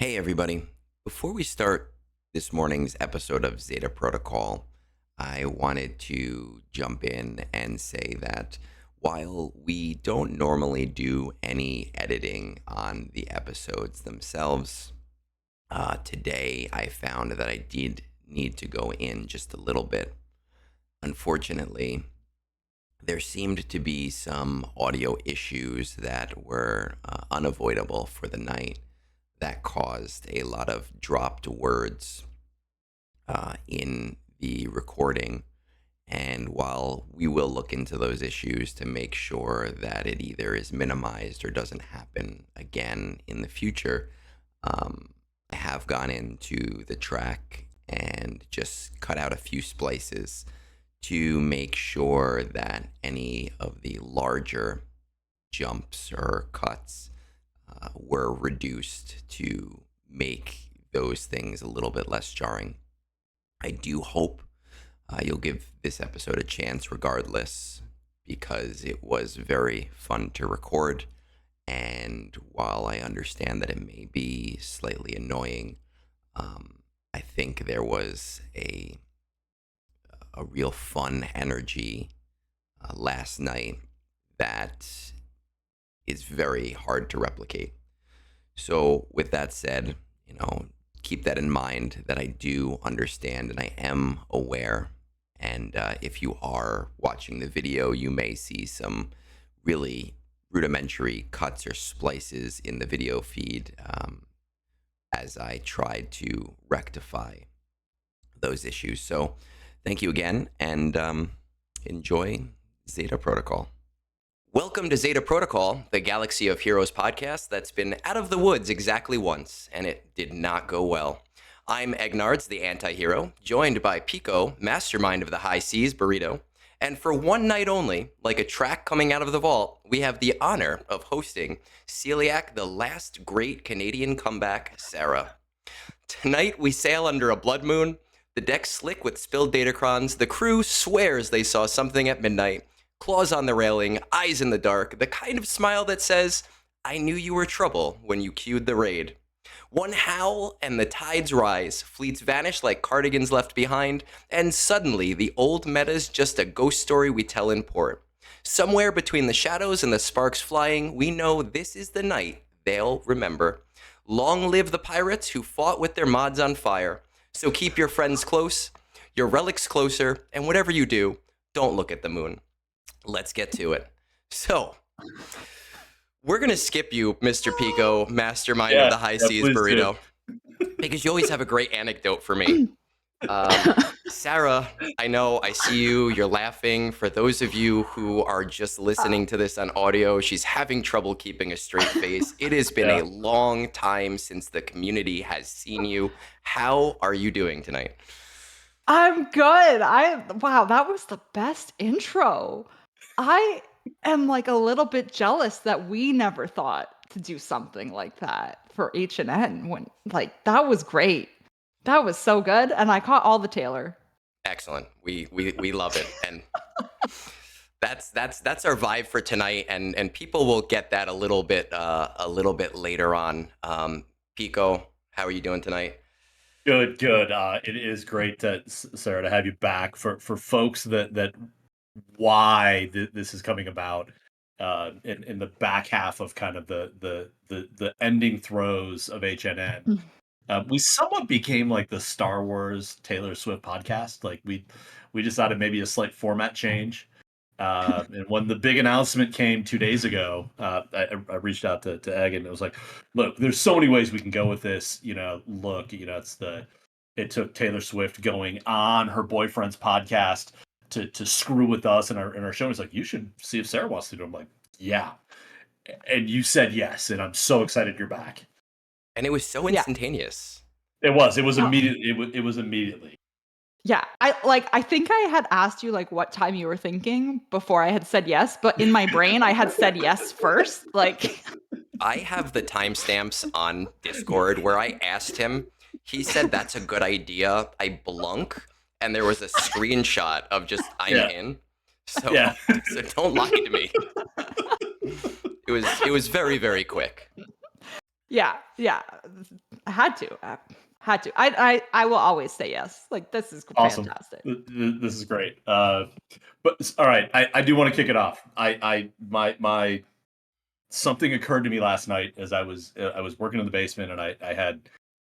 Hey, everybody. Before we start this morning's episode of Zeta Protocol, I wanted to jump in and say that while we don't normally do any editing on the episodes themselves, today I found that I did need to go in just a little bit. Unfortunately, there seemed to be some audio issues that were unavoidable for the night that caused a lot of dropped words in the recording. And while we will look into those issues to make sure that it either is minimized or doesn't happen again in the future, I have gone into the track and just cut out a few splices to make sure that any of the larger jumps or cuts were reduced to make those things a little bit less jarring. I do hope you'll give this episode a chance regardless, because it was very fun to record. And while I understand that it may be slightly annoying, I think there was a real fun energy last night that is very hard to replicate. So, with that said, keep that in mind that I do understand and I am aware. And if you are watching the video, you may see some really rudimentary cuts or splices in the video feed as I tried to rectify those issues. So, thank you again and enjoy Zeta Protocol. Welcome to Zeta Protocol, the Galaxy of Heroes podcast that's been out of the woods exactly once, and it did not go well. I'm Egnards, the anti-hero, joined by Pico, mastermind of the high seas burrito, and for one night only, like a track coming out of the vault, we have the honor of hosting Celiac, the last great Canadian comeback, Sarah. Tonight we sail under a blood moon, the deck's slick with spilled Datacrons, the crew swears they saw something at midnight, claws on the railing, eyes in the dark, the kind of smile that says, I knew you were trouble when you cued the raid. One howl and the tides rise, fleets vanish like cardigans left behind, and suddenly the old meta's just a ghost story we tell in port. Somewhere between the shadows and the sparks flying, we know this is the night they'll remember. Long live the pirates who fought with their mods on fire. So keep your friends close, your relics closer, and whatever you do, don't look at the moon. Let's get to it. So, we're going to skip you, Mr. Pico, mastermind of the high seas burrito, because you always have a great anecdote for me. Sarah, I know, I see you, you're laughing. For those of you who are just listening to this on audio, she's having trouble keeping a straight face. It has been a long time since the community has seen you. How are you doing tonight? I'm good. Wow, that was the best intro. I am like a little bit jealous that we never thought to do something like that for H&N when that was great. That was so good, and I caught all the Taylor. Excellent. We love it. And that's our vibe for tonight, and people will get that a little bit later on. Pico, how are you doing tonight? Good. It is great Sarah, to have you back. For folks that why this is coming about in the back half of kind of the ending throes of HNN. We somewhat became like the Star Wars Taylor Swift podcast. Like we decided maybe a slight format change. And when the big announcement came 2 days ago, I reached out to Egg, and it was like, look, there's so many ways we can go with this. It took Taylor Swift going on her boyfriend's podcast to screw with us in our show. He's like, you should see if Sarah wants to do it. I'm like, yeah. And you said yes, and I'm so excited you're back. And it was so instantaneous. It was immediate. It was immediately. Yeah, I think I had asked you what time you were thinking before I had said yes, but in my brain I had said yes first. I have the timestamps on Discord where I asked him. He said that's a good idea. I blunk, and there was a screenshot of just I'm in. So don't lie to me. It was very, very quick. Yeah. I had to. Had to. I will always say yes. Like, this is Awesome. fantastic. This is great. But all right, I do want to kick it off. My something occurred to me last night as I was working in the basement, and I had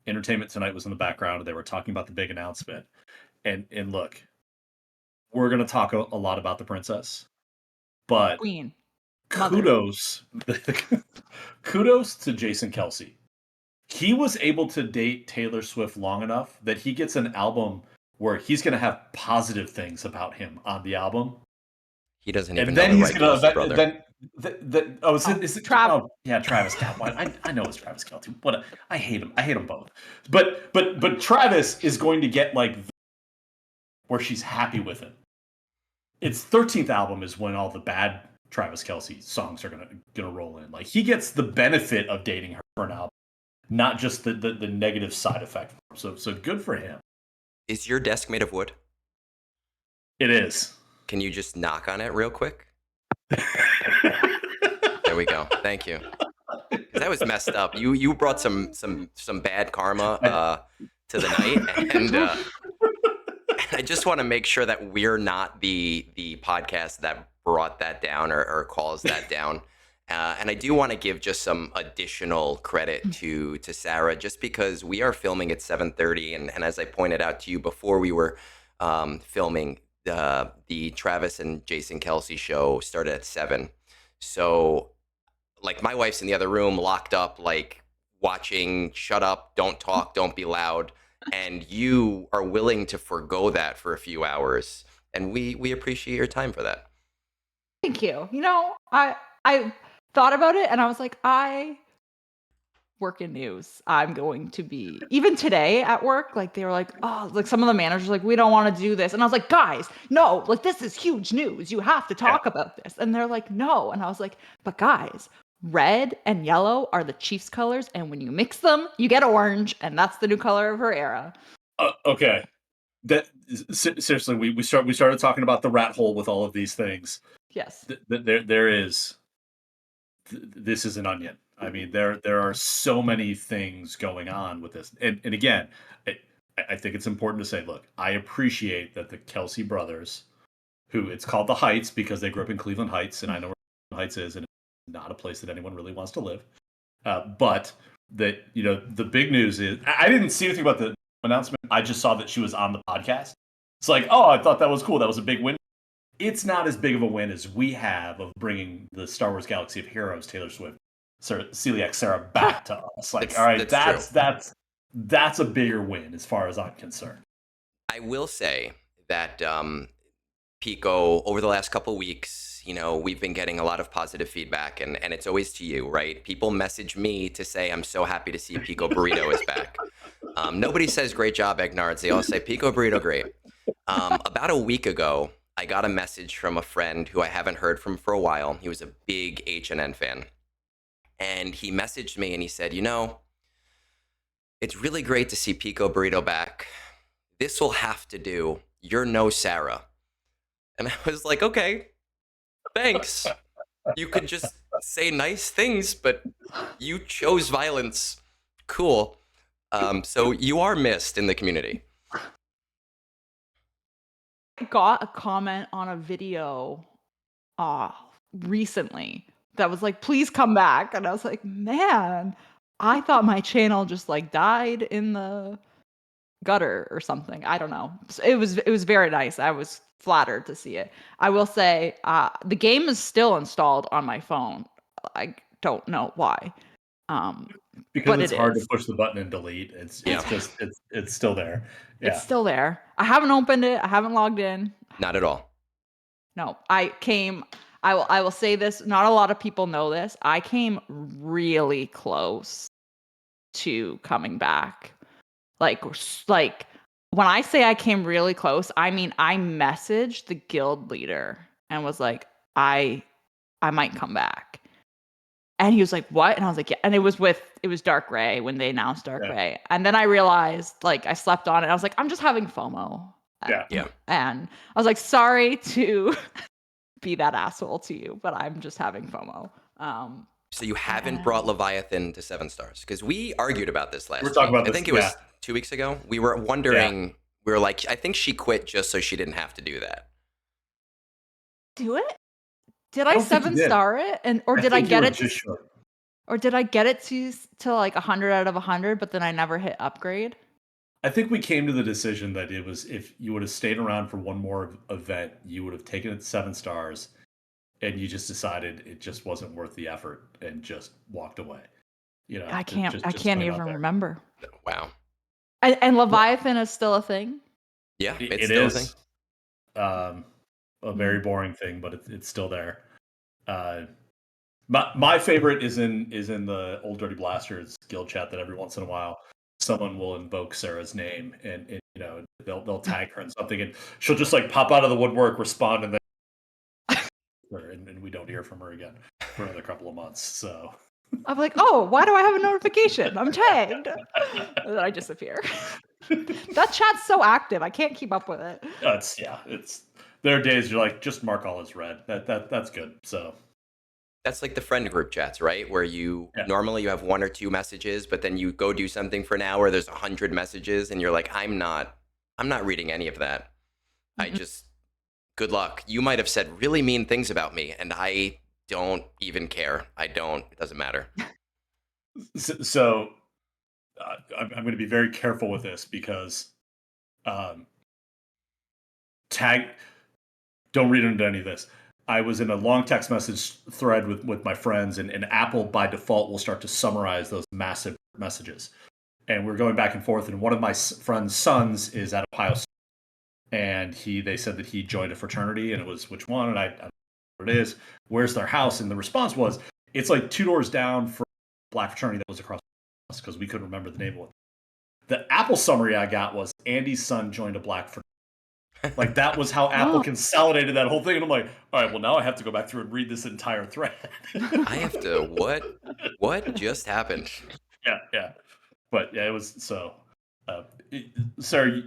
Entertainment Tonight was in the background, and they were talking about the big announcement. And look, we're gonna talk a lot about the princess, but Queen, mother. kudos kudos to Jason Kelsey. He was able to date Taylor Swift long enough that he gets an album where he's going to have positive things about him on the album, He doesn't even and know then the he's right going Kelsey to brother. oh, is Oh, it Trav. oh yeah, Travis Scott. I know it's Travis Scott too. I hate him. I hate them both. But Travis is going to get like where she's happy with it. Its 13th album is when all the bad Travis Kelsey songs are gonna roll in. Like he gets the benefit of dating her for an album, not just the negative side effect. So good for him. Is your desk made of wood? It is. Can you just knock on it real quick? There we go. Thank you. 'Cause that was messed up. You brought some bad karma to the night, and I just want to make sure that we're not the podcast that brought that down or calls that down. And I do want to give just some additional credit to Sarah, just because we are filming at 7:30, and as I pointed out to you before we were filming, the Travis and Jason Kelsey show started at 7. So, like, my wife's in the other room, locked up, like watching "Shut Up, Don't Talk, Don't Be Loud," and you are willing to forgo that for a few hours, and we appreciate your time for that. Thank you. You know, I thought about it and I was like, I work in news. I'm going to be even today at work, like they were like, oh, like some of the managers like, we don't want to do this. And I was like, guys, no, like this is huge news. You have to Yeah. talk about this. And they're like, no. And I was like, but guys, red and yellow are the Chiefs colors, and when you mix them, you get orange, and that's the new color of her era. Okay. That seriously, we started talking about the rat hole with all of these things. Yes. There is. This is an onion. I mean, there are so many things going on with this, and again, I think it's important to say, look, I appreciate that the Kelsey brothers, who it's called the Heights because they grew up in Cleveland Heights, and I know where Cleveland Heights is, and it's not a place that anyone really wants to live. But that the big news is I didn't see anything about the announcement. I just saw that she was on the podcast. It's like, oh, I thought that was cool. That was a big win. It's not as big of a win as we have of bringing the Star Wars Galaxy of Heroes Taylor Swift, Celiac Sarah back to us. Like, all right, that's a bigger win as far as I'm concerned. I will say that Pico, over the last couple weeks, we've been getting a lot of positive feedback, and it's always to you, right? People message me to say, I'm so happy to see Pico Burrito is back. Nobody says great job, Egnards. They all say Pico Burrito, great. About a week ago, I got a message from a friend who I haven't heard from for a while. He was a big H&N fan. And he messaged me and he said, it's really great to see Pico Burrito back. This will have to do. You're no Sarah. And I was like, okay, thanks. You could just say nice things, but you chose violence. Cool. So you are missed in the community. I got a comment on a video recently that was like, please come back. And I was like, man, I thought my channel just like died in the gutter or something. I don't know. It was very nice. I was flattered to see it. I will say the game is still installed on my phone. I don't know why. Because But it's it hard to is. push the button and delete. It's just it's still there. It's Yeah. still there. I haven't opened it. I haven't logged in. Not at all. No, I will say this, not a lot of people know this. I came really close to coming back. Like when I say I came really close, I mean I messaged the guild leader and was like, I might come back. And he was like, "What?" And I was like, "Yeah." And it was Dark Ray when they announced Dark Ray. And then I realized, like, I slept on it. I was like, "I'm just having FOMO." Yeah. And I was like, "Sorry to be that asshole to you, but I'm just having FOMO." So you haven't brought And Leviathan to 7 stars? Because we argued about this We're last talking week. about I this. think it Yeah, was 2 weeks ago. We were yeah. wondering, we were like, I think she quit just so she didn't have to do that. do it? Did I I don't think you seven did. star it? And or I did I think you get were it to just short. or did I get it to like 100 out of 100, but then I never hit upgrade? I think we came to the decision that it was if you would have stayed around for one more event, you would have taken it 7 stars, and you just decided it just wasn't worth the effort and just walked away. I Just can't put it out even there. remember. Wow. And Well, Leviathan is still a thing? Yeah, it's it still a thing. is a Hmm. very boring thing, but it's still there. Uh, my favorite is in the Old Dirty Blasters guild chat that every once in a while someone will invoke Sarah's name and they'll tag her in something and she'll just like pop out of the woodwork, respond, and and we don't hear from her again for another couple of months. So I'm like, "Oh, why do I have a notification? I'm tagged." And then I disappear. That chat's so active, I can't keep up with it. it's there are days you're like just mark all as read. That's good. So That's like the friend group chats, right? Where you yeah. normally you have 1 or 2 messages, but then you go do something for an hour, there's 100 messages, and you're like, I'm not reading any of that. I Mm-mm. just good luck. You might have said really mean things about me, and I don't even care. I don't. It doesn't matter. So I'm going to be very careful with this because um, tag. Don't read into any of this. I was in a long text message thread with my friends, and Apple by default will start to summarize those massive messages. And we're going back and forth. And one of my friend's sons is at Ohio State, and they said that he joined a fraternity, and it was which one, and I don't know what it is. Where's their house? And the response was, it's like 2 doors down from black fraternity that was across us because we couldn't remember the name of it. The Apple summary I got was Andy's son joined a black fraternity. Like that was how Apple Oh. consolidated that whole thing. And I'm like, all right, well now I have to go back through and read this entire thread. I have to what just happened? Yeah. But yeah, it was so Sarah,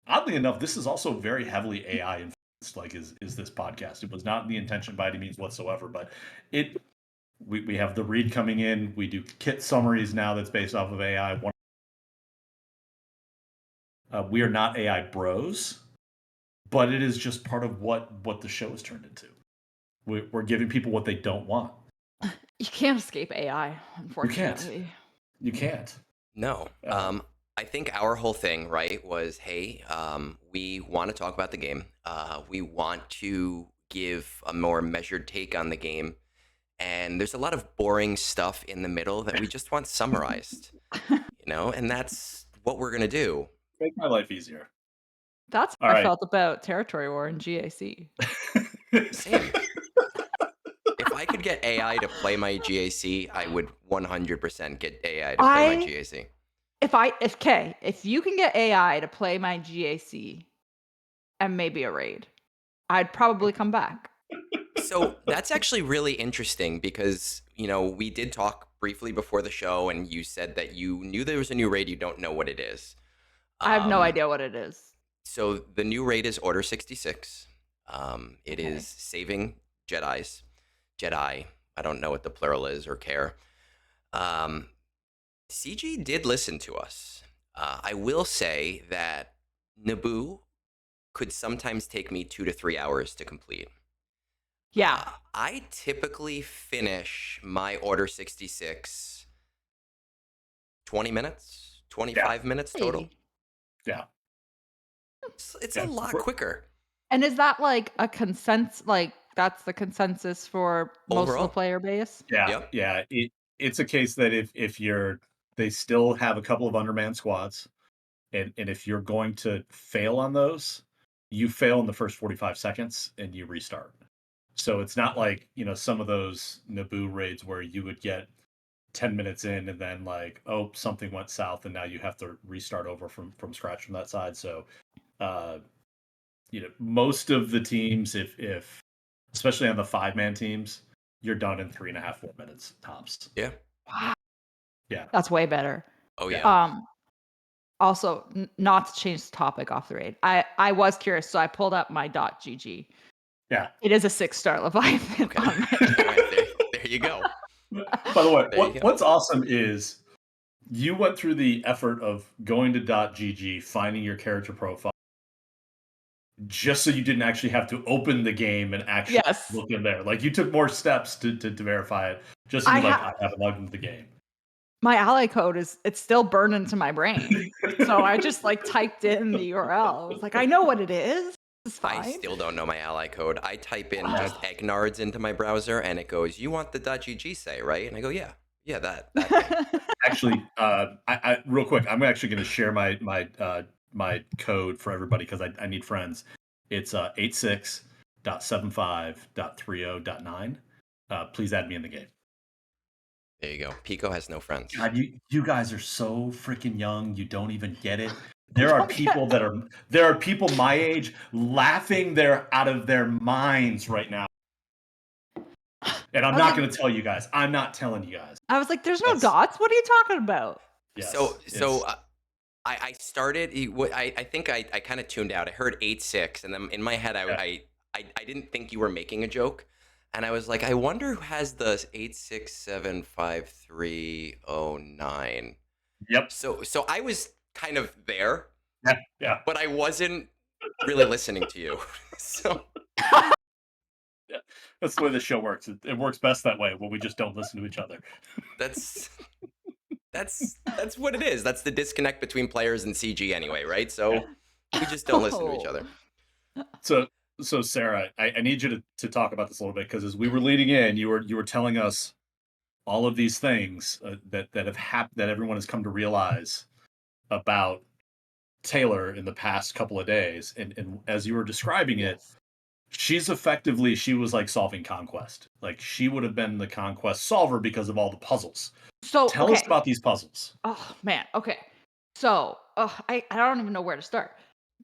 oddly enough, this is also very heavily AI influenced, like is this podcast. It was not the intention by any means whatsoever, but we have the read coming in. We do kit summaries now that's based off of AI. We are not AI bros, but it is just part of what the show has turned into. We're giving people what they don't want. You can't escape AI, You can't. unfortunately. You can't. No. I think our whole thing, right, was hey, we want to talk about the game. We want to give a more measured take on the game. And there's a lot of boring stuff in the middle that we just want summarized, and that's what we're going to do. Make my life easier. That's All how I right. felt about Territory War in GAC. Same. If I could get AI to play my GAC, I would 100% get AI to play my I GAC. if you can get AI to play my GAC and maybe a raid, I'd probably come back. So that's actually really interesting because, we did talk briefly before the show and you said that you knew there was a new raid, you don't know what it is. I have no Um, idea what it is. so the new raid is Order 66. It is Okay. saving Jedis. Jedi. I don't know what the plural is or care. CG did listen to us. I will say that Naboo could sometimes take me 2 to 3 hours to complete. Yeah. I typically finish my Order 66 20 minutes, 25 minutes total. Hey. Yeah. It's a Yeah. lot quicker. And is that like a consensus? Like that's the consensus for most of the Overall. player base? Yeah. Yep. Yeah. It's a case that if they still have a couple of undermanned squads, and if you're going to fail on those, you fail in the first 45 seconds and you restart. So it's not like, some of those Naboo raids where you would get 10 minutes in and then like, oh, something went south and now you have to restart over from scratch from that side. So uh most of the teams, if especially on the 5-man teams, you're done in 3.5, 4 minutes tops. Yeah. Wow. Yeah. That's way better. Oh, Yeah. yeah. Also, not to change the topic off the raid. I was curious, so I pulled up my .gg. Yeah. It is a 6-star Leviathan Okay. on my All right, there you go. By the way, There you go. what's awesome is you went through the effort of going to .gg, finding your character profile, just so you didn't actually have to open the game and actually Yes. look in there. Like you took more steps to verify it, just to I be like, have I haven't logged into the game. my ally code is it's still burned into my brain. So I just like typed in the URL. I was like, I know what it is. It's I fine. still don't know my ally code. I type in Wow. just Egnards into my browser, and it goes, "You want the .gg say, right?" And I go, "Yeah, yeah, that thing." Actually, I real quick, I'm actually going to share my code for everybody because I need friends. It's 86.75.30.9. Please add me in the game. There you go. Pico has no friends. God, you guys are so freaking young. You don't even get it. I There are don't people get that are there are people my age laughing their out of their minds right now. And I'm I was not like going to tell you guys. I'm not telling you guys. there's no That's dots. What are you talking about? So, yes. so It's I started. I think I kind of tuned out. I heard 8.6, and then in my head, yeah. I didn't think you were making a joke, and I was like, I wonder who has the 8675309. Yep. So I was kind of there, Yeah. Yeah. but I wasn't really listening to you. So Yeah. That's the way the show works. It works best that way when we just don't listen to each other. that's that's what it is. That's the disconnect between players and CG anyway, right? So we just don't listen to each Oh. other. So so Sarah, I need you to talk about this a little bit because as we were leading in, you were telling us all of these things that have happened that everyone has come to realize about Taylor in the past couple of days, and as you were describing it, Yes. she was like solving Conquest. Like she would have been the Conquest solver because of all the puzzles. So, Tell us okay. about these puzzles. Oh man. Okay. So, I don't even know where to start.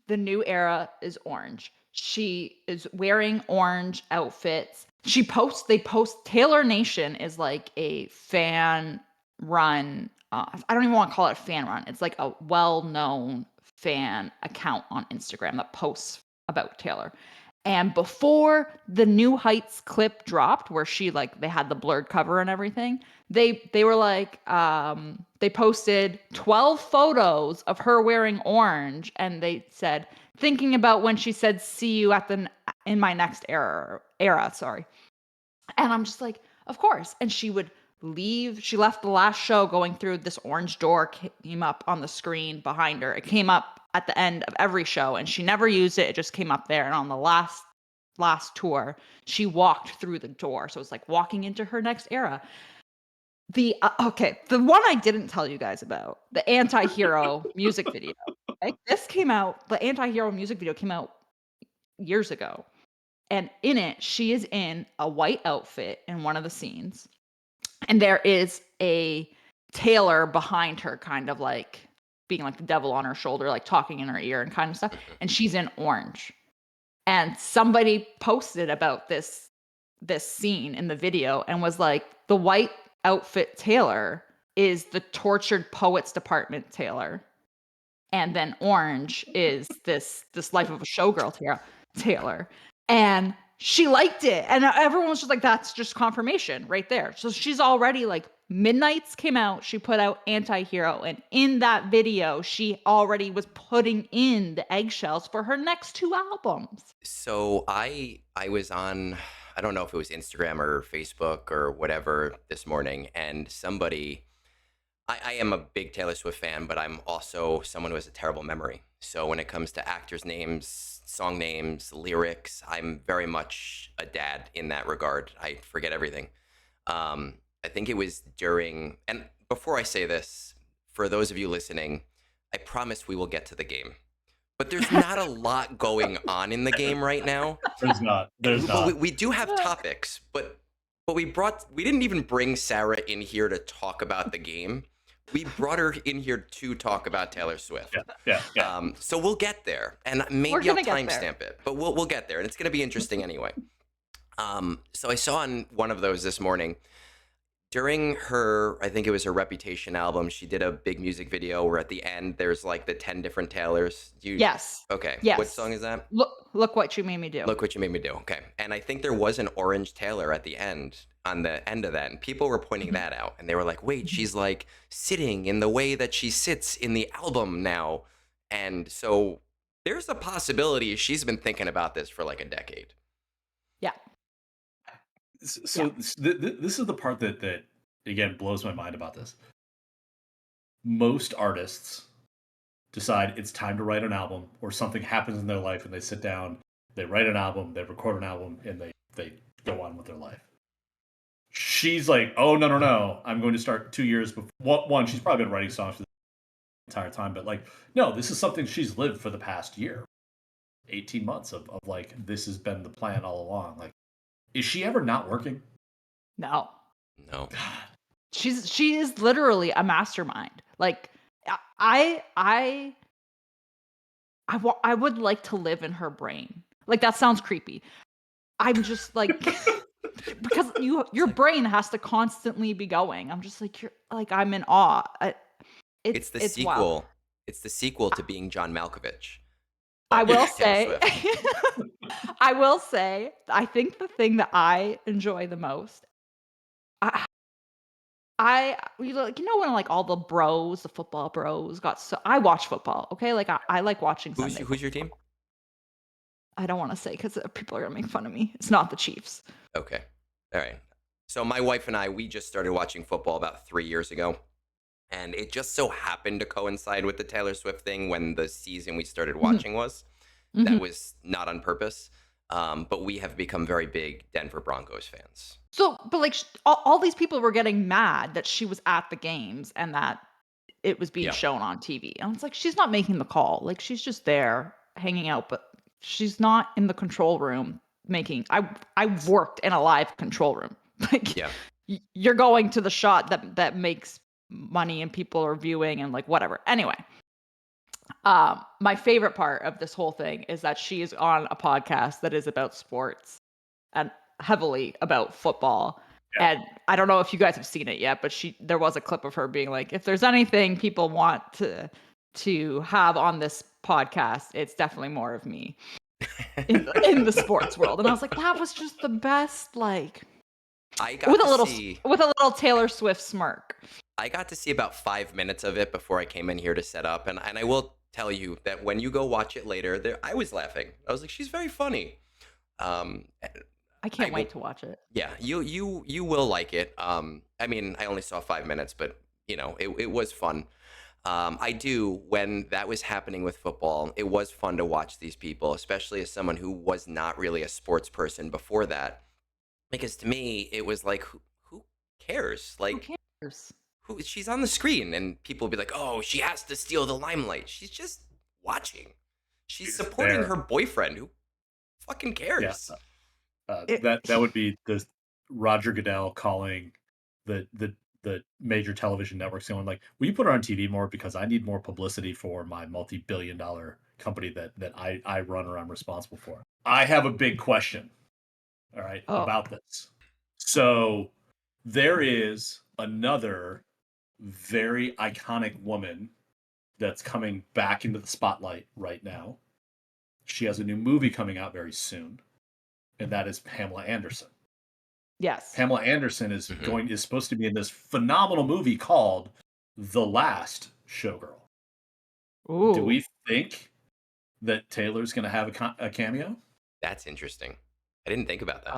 The new era is orange. She is wearing orange outfits. They post Taylor Nation is like a fan run. I don't even want to call it a fan run. It's like a well-known fan account on Instagram that posts about Taylor. And before the New Heights clip dropped, where they had the blurred cover and everything, they were like, they posted 12 photos of her wearing orange, and they said, thinking about when she said, "See you in my next era." Sorry. And I'm just like, of course. And she would leave. She left the last show going through this orange door came up on the screen behind her. It came up at the end of every show, and she never used it. It just came up there. And on the last tour, she walked through the door. So it's like walking into her next era. The one I didn't tell you guys about, the anti-hero music video. Okay? The anti-hero music video came out years ago. And in it, she is in a white outfit in one of the scenes. And there is a tailor behind her, kind of like being like the devil on her shoulder, like talking in her ear and kind of stuff. Mhm. And she's in orange. And somebody posted about this scene in the video and was like, the white outfit Taylor is the tortured poets department Taylor. And then orange is this life of a showgirl Taylor. And she liked it. And everyone was just like, that's just confirmation right there. So she's already like, Midnights came out, she put out Anti-Hero, and in that video, she already was putting in the eggshells for her next two albums. So I was on, I don't know if it was Instagram or Facebook or whatever this morning, and I am a big Taylor Swift fan, but I'm also someone who has a terrible memory. So when it comes to actors' names, song names, lyrics, I'm very much a dad in that regard. I forget everything. I think it was during, and before I say this, for those of you listening, I promise we will get to the game. But there's not a lot going on in the game right now. There's not. There's But we, not. we do have topics, but we didn't even bring Sarah in here to talk about the game. We brought her in here to talk about Taylor Swift. Yeah. So we'll get there, and We're maybe I'll gonna get there. timestamp it, but we'll get there, and it's going to be interesting anyway. So I saw on one of those this morning during her, I think it was her Reputation album. She did a big music video where at the end there's like the 10 different Taylors. Yes. Okay. Yes. What song is that? Look what you made me do. Look What You Made Me Do. Okay. And I think there was an orange Taylor at the end. on the end of that, and people were pointing that out, and they were like, "Wait, she's like sitting in the way that she sits in the album now," and so there's a possibility she's been thinking about this for like a decade. Yeah. So this is the part that again blows my mind about this. Most artists decide it's time to write an album, or something happens in their life and they sit down, they write an album, they record an album, and they go on with their life. She's like, oh no, I'm going to start 2 years before. One, she's probably been writing songs for the entire time, but like, no, this is something she's lived for the past year, 18 months of like, this has been the plan all along. Like, is she ever not working? No. No. She is literally a mastermind. Like I would like to live in her brain. Like that sounds creepy. I'm just like because your brain has to constantly be going. I'm just like you're like I'm in awe. It's the It's wild. sequel. It's the sequel to being John Malkovich. I But will Taylor say Swift. I will say I think the thing that I enjoy the most you know when like all the bros, the football bros got so I watch football, okay? Like I like watching Sunday Who's your football. team? I don't want to say because people are gonna make fun of me. It's not the Chiefs. Okay. All right. So my wife and I, we just started watching football about 3 years ago. And it just so happened to coincide with the Taylor Swift thing when the season we started Mhm, watching was. That mhm. was not on purpose. But we have become very big Denver Broncos fans. So, but like all these people were getting mad that she was at the games and that it was being Yeah. shown on TV. And it's like she's not making the call. Like she's just there hanging out, but she's not in the control room making. I worked in a live control room. Like Yeah. you're going to the shot that makes money and people are viewing and like whatever. Anyway, my favorite part of this whole thing is that she is on a podcast that is about sports and heavily about football. Yeah. And I don't know if you guys have seen it yet, but there was a clip of her being like, if there's anything people want to have on this podcast, it's definitely more of me in the sports world. And I was like, that was just the best, like I got to see with a little Taylor Swift smirk. I got to see about 5 minutes of it before I came in here to set up, and I will tell you that when you go watch it later, I was laughing. I was like, she's very funny. Um, I can't wait to watch it. Yeah, you will like it. I mean, I only saw 5 minutes, but you know, it was fun. I do when that was happening with football. It was fun to watch these people, especially as someone who was not really a sports person before that. Because to me, it was like, who cares? Who Like, cares? she's on the screen, and people will be like, "Oh, she has to steal the limelight." She's just watching. She's She's supporting there. her boyfriend. Who fucking Yeah. cares? That would be the Roger Goodell calling the major television networks going like, will you put her on TV more because I need more publicity for my multi-billion-dollar company that I run or I'm responsible for. I have a big question, all right, Oh. about this. So there is another very iconic woman that's coming back into the spotlight right now. She has a new movie coming out very soon, and that is Pamela Anderson. Yes. Pamela Anderson is supposed to be in this phenomenal movie called The Last Showgirl. Ooh. Do we think that Taylor's going to have a cameo? That's interesting. I didn't think about that.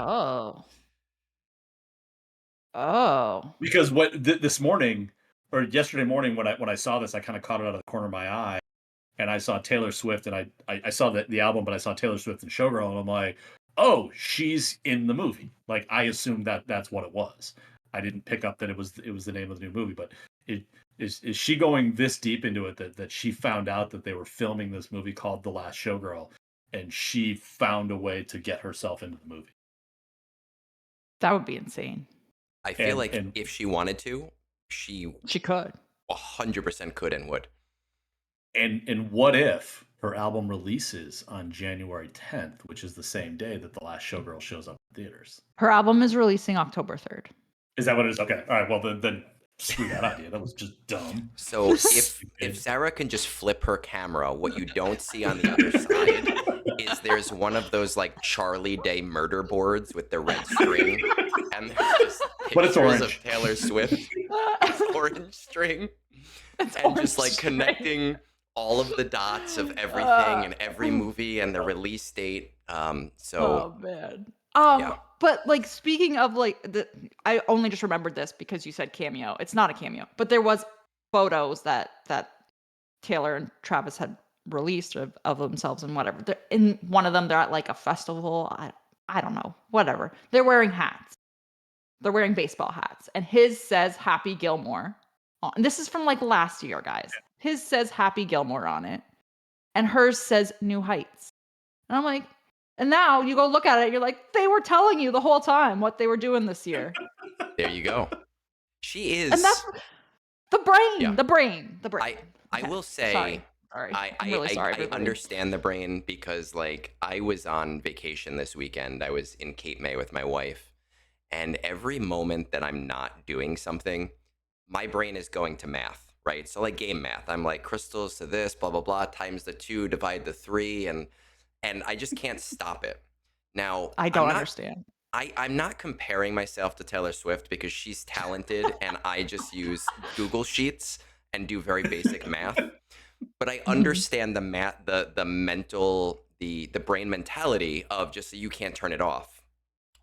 Oh. Because this morning or yesterday morning when I saw this, I kind of caught it out of the corner of my eye, and I saw Taylor Swift, and I saw the album, but I saw Taylor Swift and Showgirl, and I'm like, oh, she's in the movie. Like I assumed that's what it was. I didn't pick up that it was the name of the new movie, but is she going this deep into it that she found out that they were filming this movie called The Last Showgirl, and she found a way to get herself into the movie? That would be insane. I feel like if she wanted to, she could. 100% could and would. And what if her album releases on January 10th, which is the same day that The Last Showgirl shows up in theaters? Her album is releasing October 3rd. Is that what it is? Okay. All right. Well, then screw that idea. That was just dumb. So if Sarah can just flip her camera, what you don't see on the other side is there's one of those like Charlie Day murder boards with the red string and there's just But it's pictures of orange. Taylor Swift with orange string, It's and orange just like string. connecting all of the dots of everything and every movie and the release date. Oh man. Yeah. But like speaking of like I only just remembered this because you said cameo. It's not a cameo, but there was photos that Taylor and Travis had released of themselves and whatever. In one of them, they're at like a festival. I don't know, whatever. They're wearing hats. They're wearing baseball hats, and his says Happy Gilmore. And this is from like last year, guys. His says Happy Gilmore on it, and hers says New Heights. And I'm like, and now you go look at it, you're like, they were telling you the whole time what they were doing this year. There you go. She is. And that's the brain, Yeah. the brain. I will say, Sorry. I'm really sorry, I everybody. understand the brain because, like, I was on vacation this weekend. I was in Cape May with my wife, and every moment that I'm not doing something, my brain is going to math, right? So, like game math, I'm like crystals to this, blah blah blah, times the 2, divide the 3, and I just can't stop it. Now, I don't understand. I'm not comparing myself to Taylor Swift because she's talented and I just use Google Sheets and do very basic math. But I understand the math, the mental, the brain mentality of just you can't turn it off.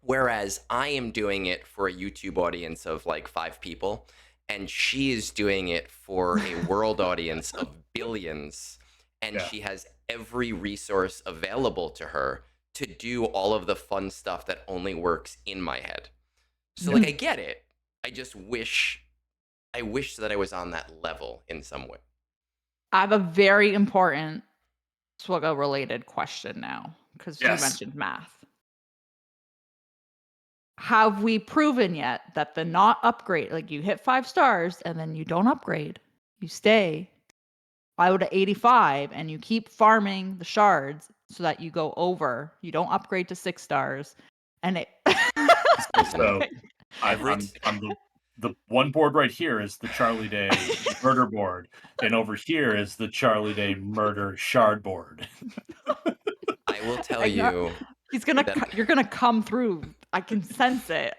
Whereas I am doing it for a YouTube audience of like 5 people, and she is doing it for a world audience of billions, and Yeah. she has every resource available to her to do all of the fun stuff that only works in my head. So like I get it. I just wish that I was on that level in some way. I have a very important Swuggo related question now because you Yes. mentioned math. Have we proven yet that the not upgrade, like you hit 5 stars and then you don't upgrade, you stay out of 85 and you keep farming the shards so that you go over, you don't upgrade to 6 stars, and it. So I'm Every the one board right here is the Charlie Day murder board, and over here is the Charlie Day murder shard board. I will tell Egnar- you that You're gonna come through. I can sense it.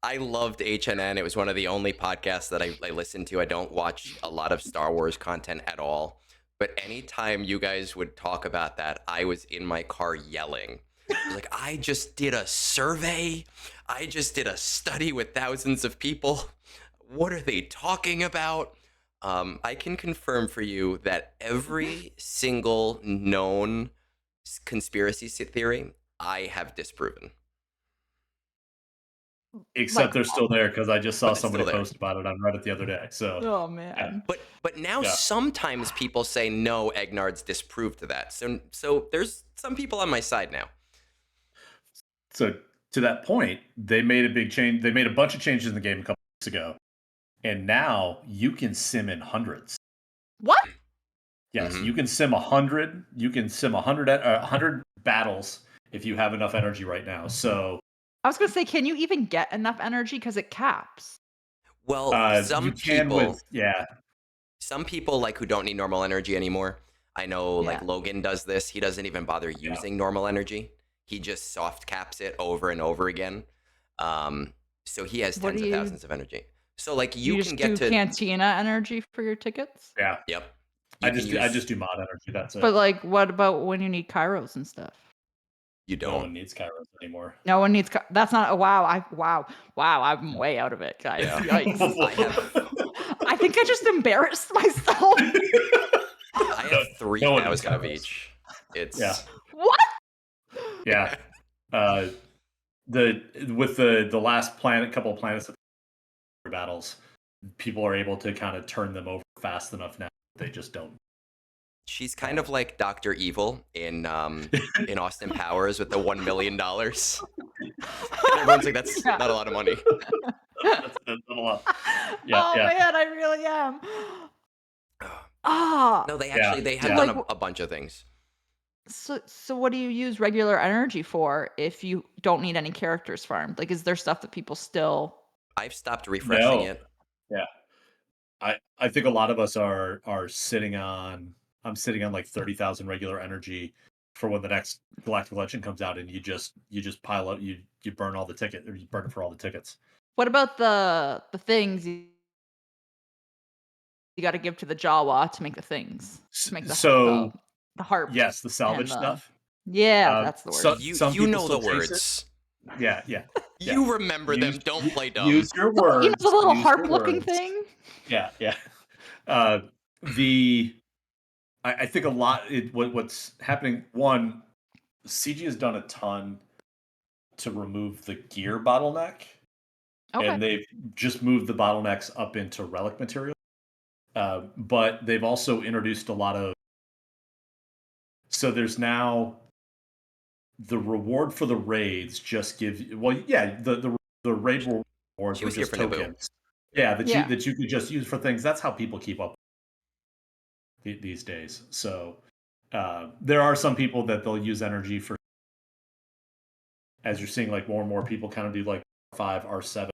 I loved HNN. It was one of the only podcasts that I listened to. I don't watch a lot of Star Wars content at all. But anytime you guys would talk about that, I was in my car yelling. I was like, I just did a survey. I just did a study with thousands of people. What are they talking about? I can confirm for you that every single known conspiracy theory I have disproven. Except Like, they're still there because I just saw But it's somebody still there. post about it on Reddit the other day. So oh man. But now Yeah. sometimes people say no, Egnards disproved that. So there's some people on my side now. So to that point, they made a big change. They made a bunch of changes in the game a couple weeks ago, and now you can sim in hundreds. What? Yes, Mhm. you can sim 100. You can sim 100 battles if you have enough energy right now. So I was gonna say, can you even get enough energy because it caps? Well, you can with some people like who don't need normal energy anymore. I know like Yeah. Logan does this. He doesn't even bother using normal energy. He just soft caps it over and over again. So he has What tens do of you- thousands of energy. So like You you just can get do to Cantina energy for your tickets? yeah. Yep. I You can just use do mod energy. That's it. But like, what about when you need Kairos and stuff? you No don't. one needs Kairos anymore. No one needs. That's not a wow. Wow. I'm way out of it, guys. Yeah. Yikes. I think I just embarrassed myself. I have No one needs 3,000 of Kairos. each. It's Yeah. What? Yeah. The last couple of planets battles, people are able to kind of turn them over fast enough now. They just don't. She's kind of like Dr. Evil in Austin Powers with the $1 million. And everyone's like, that's Yeah. not a lot of money. That's a lot. Yeah, Oh yeah. man, I really am. Ah. No, they have So, done like, a bunch of things. So what do you use regular energy for if you don't need any characters farmed? Like, is there stuff that people still? I've stopped refreshing No. it. Yeah. I think a lot of us are sitting on. I'm sitting on like 30,000 regular energy for when the next Galactic Legend comes out, and you just pile up, you burn all the tickets, or you burn it for all the tickets. What about the things you gotta give to the Jawa to make the things, to make So the harp yes, the and salvage the stuff. yeah, that's the word. So You some you people know the still chase it. words. Yeah, yeah, yeah. You remember them. Don't play dumb. Use your You know, the words. little Use your harp-looking words. thing? Yeah, yeah. Uh, the I think a lot. What's happening? One, CG has done a ton to remove the gear bottleneck, Okay. and they've just moved the bottlenecks up into relic material. But they've also introduced a lot of. So there's now the reward for the raids just gives you. Well, yeah, the raid rewards She were was here just for Naboo. tokens. Yeah, Yeah. that you could just use for things. That's how people keep up these days. So there are some people that they'll use energy for, as you're seeing like more and more people kind of do like R5, R7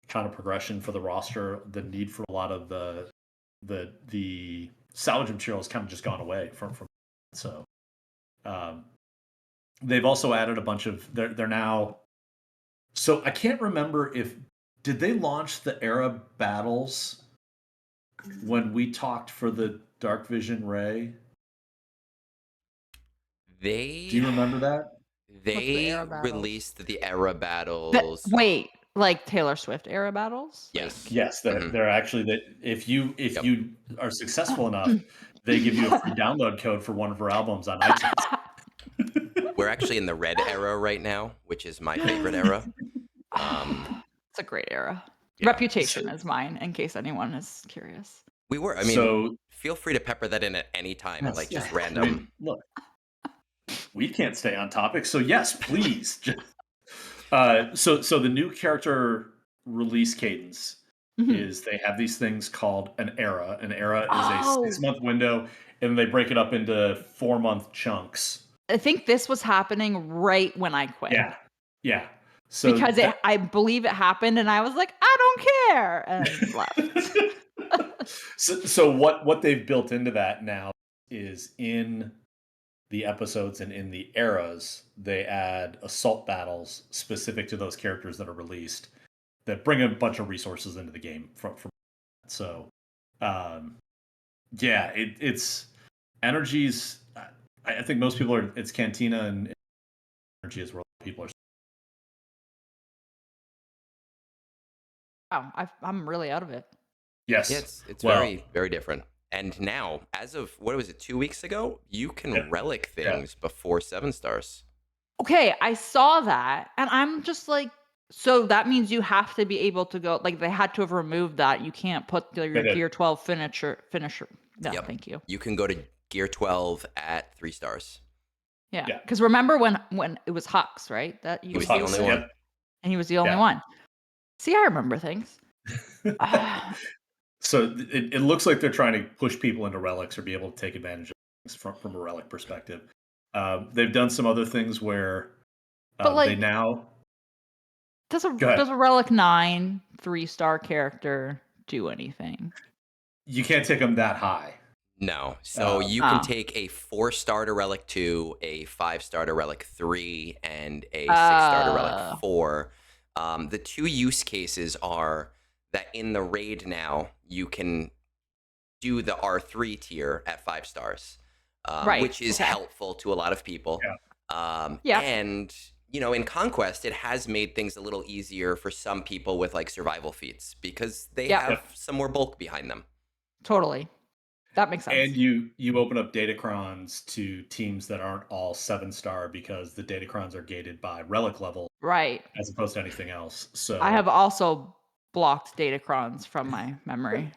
kind of progression for the roster. The need for a lot of the salvage material has kind of just gone away from so um, they've also added a bunch of they're now. So I can't remember if did they launch the era battles when we talked for the Dark Vision Ray. Do They you remember that? What's the they era battles? released the era The battles. wait, like Taylor Swift era battles? Like Yes. Yes, Hmm. they're actually that if Yep. you are successful enough, they give you a free download code for one of her albums on iTunes. We're actually in the red era right now, which is my favorite era. It's a great era. Yeah. Reputation is mine, in case anyone is curious. We were. I mean, So feel free to pepper that in at any time, like yeah, just I random. mean, look, we can't stay on topic, so yes, please. So the new character release cadence Mhm. is they have these things called an era. An era is a Oh, 6-month window, and they break it up into 4-month chunks. I think this was happening right when I quit. Yeah, yeah. So Because I believe it happened and I was like, "I don't care," and left. so what they've built into that now is in the episodes and in the eras, they add assault battles specific to those characters that are released that bring a bunch of resources into the game from so um yeah it's energies. I think most people are it's Cantina and energy is where people are. Wow, I'm really out of it. Yeah, Yes, it's well, very very different. And now, as of what was it, 2 weeks ago, you yeah, can relic yeah. things before 7 stars. Okay, I saw that, and I'm just like, so that means you have to be able to go like, they had to have removed that. You can't put They your did. Gear 12 finisher. No, Yep. thank you. You can go to Gear 12 at 3 stars. Yeah, Yeah, because remember when it was Hux, right? That it you He was was the could do only Hux. it? one. Yep. And he was the only Yeah. one. See, I remember things. Ah, So it looks like they're trying to push people into relics or be able to take advantage of things from a relic perspective. They've done some other things where but, they like, now does go ahead. a Relic 9 3-star character do anything? You can't take them that high. No. So Um, you can Oh. take a 4 star to Relic 2, a 5 star to Relic 3, and a 6 star to Relic Uh, 4. The two use cases are that in the raid now, you can do the R3 tier at 5 stars, right, which is okay. helpful to a lot of people. yeah. Yeah, And, in Conquest, it has made things a little easier for some people with like survival feats because they yep, have some more bulk behind them. totally. That makes sense. And you open up Datacrons to teams that aren't all 7-star because the Datacrons are gated by relic level Right. as opposed to anything else. I So, have also blocked Datacrons from my memory.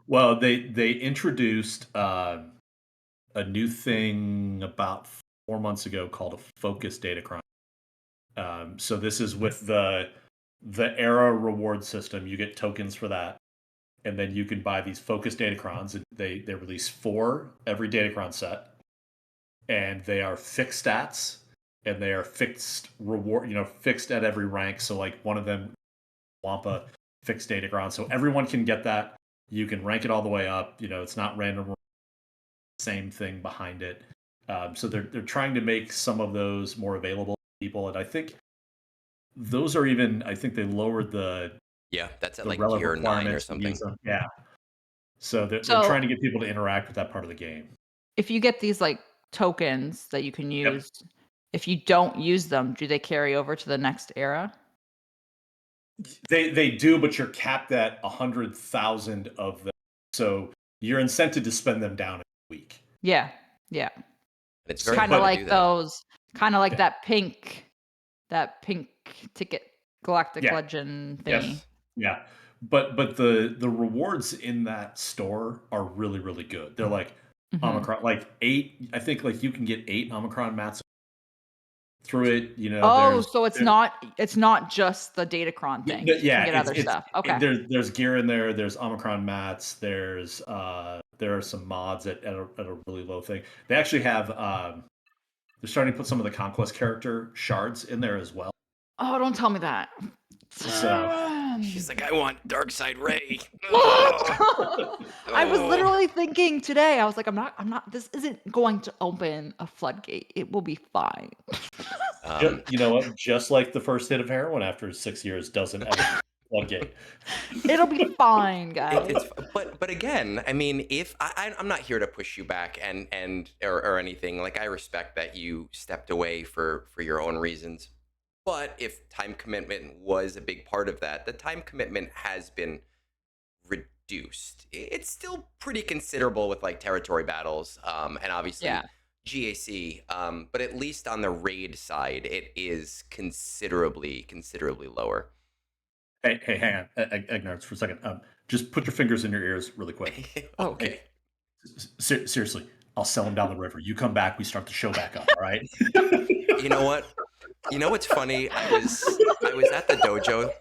well, they introduced a new thing about 4 months ago called a focus Datacron. So this is with the era reward system. You get tokens for that, and then you can buy these focus Datacrons. And they release 4 every Datacron set, and they are fixed stats, and they are fixed reward. Fixed at every rank. So like one of them, Wampa, fixed Datacron. So everyone can get that. You can rank it all the way up. It's not random. Same thing behind it. So they're trying to make some of those more available to people, and I think those are even. I think they lowered Yeah, that's at the like relic year 9 or requirements to use something. them. Yeah. So they're So trying to get people to interact with that part of the game. if you get these like tokens that you can Yep. use, if you don't use them, do they carry over to the next era? They do, but you're capped at 100,000 of them. So you're incented to spend them down in a week. Yeah. Yeah. And it's So, very Kinda fun to but do like that. those kinda like yeah, that pink ticket galactic yeah, legend thingy. Yes. yeah. But the rewards in that store are really really good. They're like Mhm. Omicron, like 8. I think like you can get 8 Omicron mats through it. You know, Oh, there's so it's not just the Datacron thing. You can yeah, get other stuff. Okay. there's gear in there. There's Omicron mats. There are some mods at a really low thing. They actually have they're starting to put some of the Conquest character shards in there as well. Oh, don't tell me that. So She's like, I want Dark Side Ray. Oh, I was oh. literally thinking today, I was like, I'm not this isn't going to open a floodgate. It will be fine. Um, you know what? Just like the first hit of heroin after 6 years doesn't ever floodgate. It'll be fine, It, guys. it's but again, I mean, if I'm not here to push you back or anything. Like I respect that you stepped away for your own reasons. But if time commitment was a big part of that, the time commitment has been reduced. It's still pretty considerable with like territory battles, and Yeah. obviously GAC. But at least on the raid side, it is considerably lower. Hey, hang on, Egnards, for a second. Just put your fingers in your ears really quick. Oh. Hey, Okay. seriously, I'll sell them down the river. You come back, we start the show back up. All right. You know what? You know what's funny? I was at the dojo.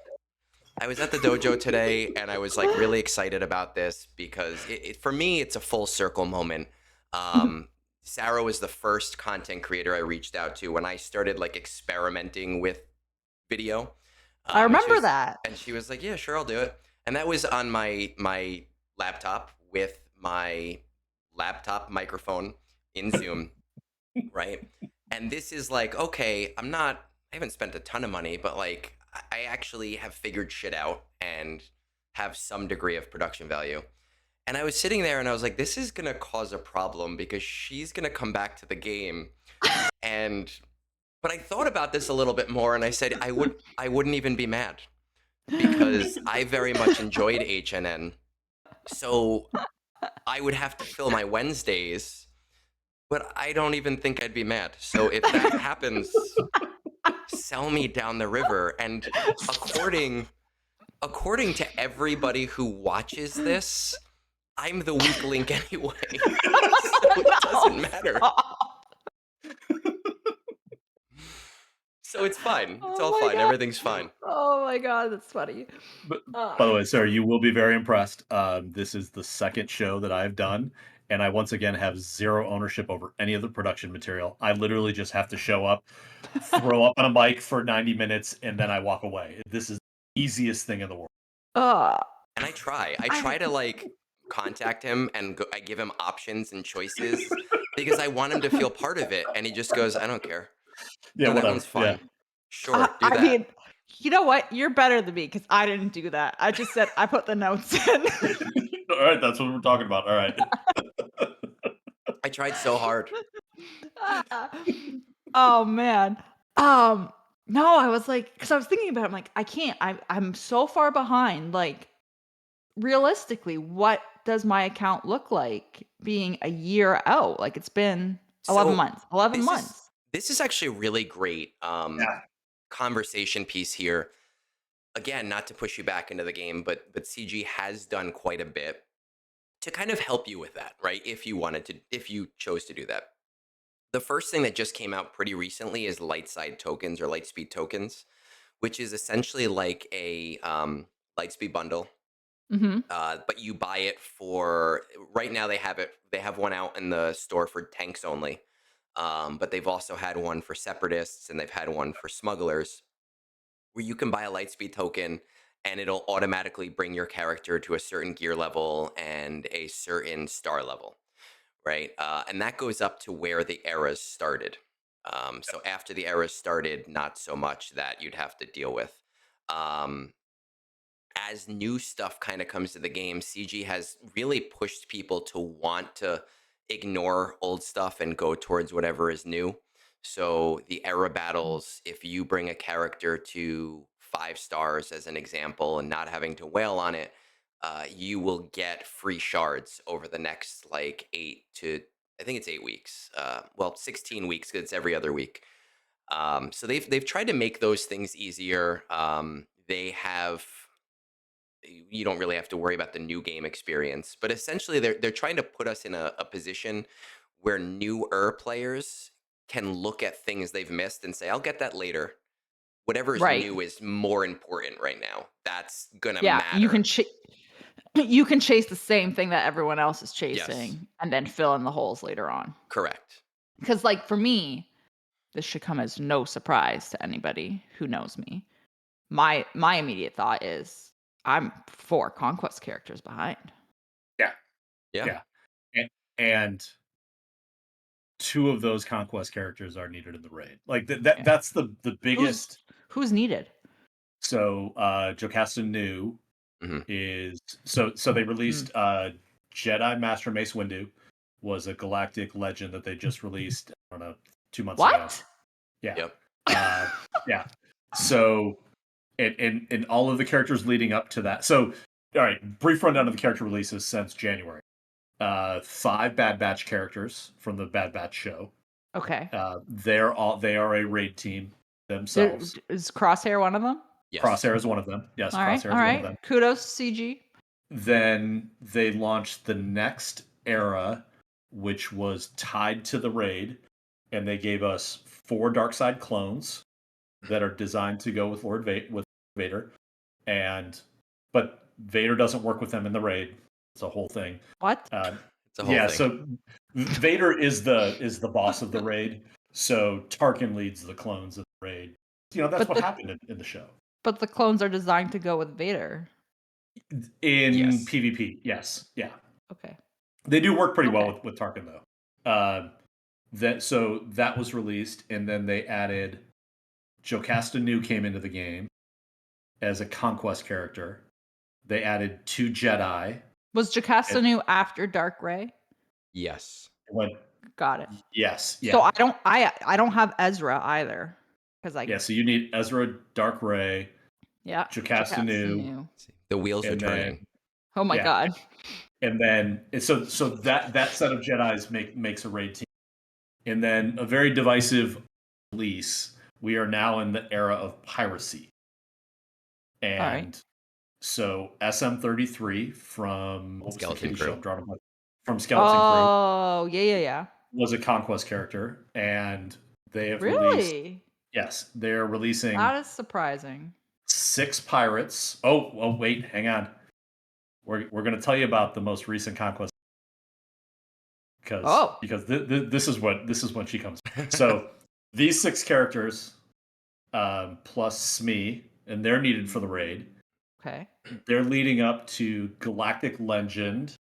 I was at the dojo today, and I was like really excited about this because for me, it's a full circle moment. Um, Sarah was the first content creator I reached out to when I started like experimenting with video. I And she remember was that. and she was like, "Yeah, sure, I'll do it." And that was on my laptop with my laptop microphone in Zoom, right? And this is like, okay, I haven't spent a ton of money, but like I actually have figured shit out and have some degree of production value. And I was sitting there and I was like, this is gonna cause a problem because she's gonna come back to the game. And but I thought about this a little bit more and I said I wouldn't even be mad because I very much enjoyed HNN. So I would have to fill my Wednesdays, but I don't even think I'd be mad. So if that happens, sell me down the river. And according to everybody who watches this, I'm the weak link anyway. So it doesn't No, matter. stop. So it's fine. It's Oh all my fine. god. Everything's fine. Oh my god, that's funny. But Uh, by the way, sir, you will be very impressed. This is the second show that I've done, and I once again have zero ownership over any of the production material. I literally just have to show up, throw up on a mic for 90 minutes, and then I walk away. This is the easiest thing in the world. uh, And I try. I I try to like contact him and I give him options and choices because I want him to feel part of it. And he just goes, I don't care. Yeah, No, that whatever. one's Yeah. fine. Sure, do I that. mean, you know what? You're better than me because I didn't do that. I just said I put the notes in. All right, that's what we're talking about. All right. I tried so hard. Ah. Oh man. Um, no, I was like, because I was thinking about it, I'm like, I can't. I'm so far behind. Like, realistically, what does my account look like being a year out? Like, it's been 11 So months. 11 this is months. this is actually a really great Yeah. conversation piece here. Again, not to push you back into the game, but CG has done quite a bit to kind of help you with that, right? If you chose to do that. The first thing that just came out pretty recently is light side tokens or light speed tokens, which is essentially like a light speed bundle. Hmm. But you buy it for right now. They have one out in the store for tanks only. But they've also had one for separatists and they've had one for smugglers where you can buy a lightspeed token and it'll automatically bring your character to a certain gear level and a certain star level, right? And that goes up to where the eras started. So after the eras started, not so much that you'd have to deal with. Um, as new stuff kind of comes to the game, CG has really pushed people to want to ignore old stuff and go towards whatever is new. So the era Mm. battles, if you bring a character to 5 stars as an example and not having to wail on it, you will get free shards over the next like 8 to 8 weeks. Well, 16 weeks because it's every other week. So they've tried to make those things easier. They have you don't really have to worry about the new game experience. But essentially, they're trying to put us in a position where newer players can look at things they've missed and say, "I'll get that later." Whatever's Right. new is more important right now. That's gonna Yeah, matter. you can chase the same thing that everyone else is Yes, chasing and then fill in the holes later on. correct. Because, like, for me, this should come as no surprise to anybody who knows me. My immediate thought is I'm 4 Conquest characters behind. Yeah, Yeah, yeah, and, and two of those conquest characters are needed in the raid. Like Yeah. that's the Who's biggest. who's needed? So Jocasta New hmm is so they Mm. released Jedi Master Mace Windu was a galactic legend that they just released, I don't know, 2 months ago. What? Yeah. yep, Uh yeah. So and all of the characters leading up to that. So all right, brief rundown of the character releases since January. 5 Bad Batch characters from the Bad Batch show. Okay. They are a raid team themselves. Is Crosshair one of them? yes, Crosshair is one of them. Yes, Alright, Crosshair is one of alright. them. Kudos, CG. Then they launched the next era, which was tied to the raid, and they gave us 4 dark side clones that are designed to go with with Vader, and but Vader doesn't work with them in the raid. It's a whole thing. What? Uh, it's a whole yeah, thing. so Vader is the boss of the raid. So Tarkin leads the clones of the raid. You know, that's But what the happened in the show. but the clones are designed to go with Vader. In Yes, PvP, yes, yeah, Okay. they do work pretty well Okay. with Tarkin though. That was released, and then they added Jocasta New came into the game as a conquest character. They added 2 Jedi. Was It Jocasta new after Dark Ray? yes. went Got it. yes, So yeah, I don't have Ezra either, because I yeah. So you need Ezra, Dark Ray, yeah, Jocasta Jocasta New, new. See, the wheels are and then turning. Oh my yeah, god. and then so that set of Jedi's makes a raid team, and then a very divisive release. We are now in the era of piracy, Alright. and so SM-33 from what was the Skeleton kiddie show? crew. I'm drawing a blank. From Skeleton Crew Oh, yeah, yeah, yeah. was a conquest character, and they have released. Really? Yes, they're releasing That is surprising. 6 pirates. Oh, wait, hang on. We're going to tell you about the most recent conquest because Oh, this is when she comes. So these 6 characters plus Smee, and they're needed for the raid. okay. They're leading up to Galactic Legend,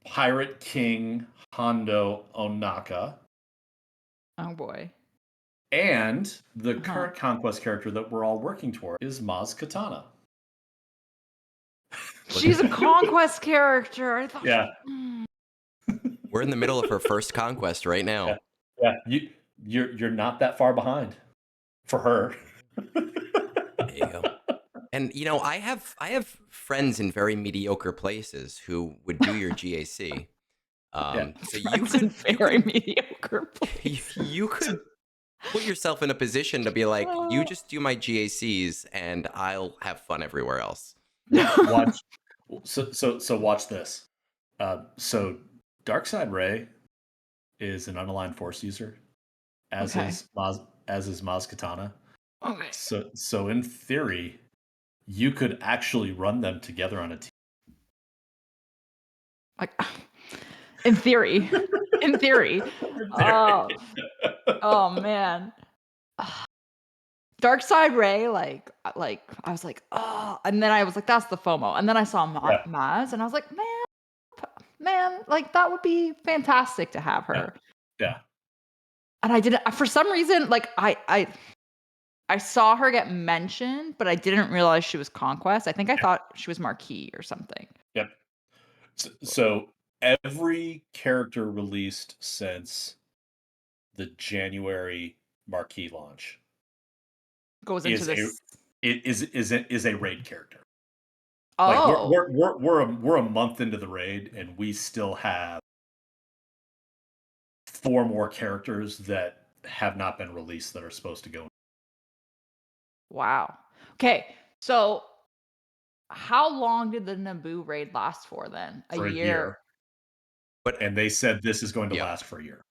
Pirate King Hondo Onaka, Oh boy. and the Uh-huh. current conquest character that we're all working toward is Maz Katana. Look at She's a that. conquest character. I thought Yeah, We're in the middle of her first conquest right yeah, now. yeah. You're not that far behind for her. There you go. And I have friends in very mediocre places who would do your GAC. Yeah, So that's in you very could mediocre places. you could put yourself in a position to be like, you Uh, just do my GACs and I'll have fun everywhere else. watch. So watch this. So Darkseid Ray is an unaligned Force user, okay. As is Maz Katana. Okay. So in theory, you could actually run them together on a team. Like, in theory. In theory. In Oh, theory. oh man. Dark Side Ray, like I was like, oh, and then I was like, that's the FOMO. And then I saw Yeah. Maz, and I was like, man, man, like that would be fantastic to have Yeah. her. Yeah. And I didn't for some reason, like I saw her get mentioned, but I didn't realize she was Conquest. I think I Yeah. thought she was Marquis or something. Yep. So every character released since the January Marquee launch Goes into is this. a raid character. Like Oh, we're a month into the raid and we still have 4 more characters that have not been released that are supposed to go wow. Okay, so how long did the Naboo raid last for then? A for a year? year, But and they said this is going to yeah, last for a year.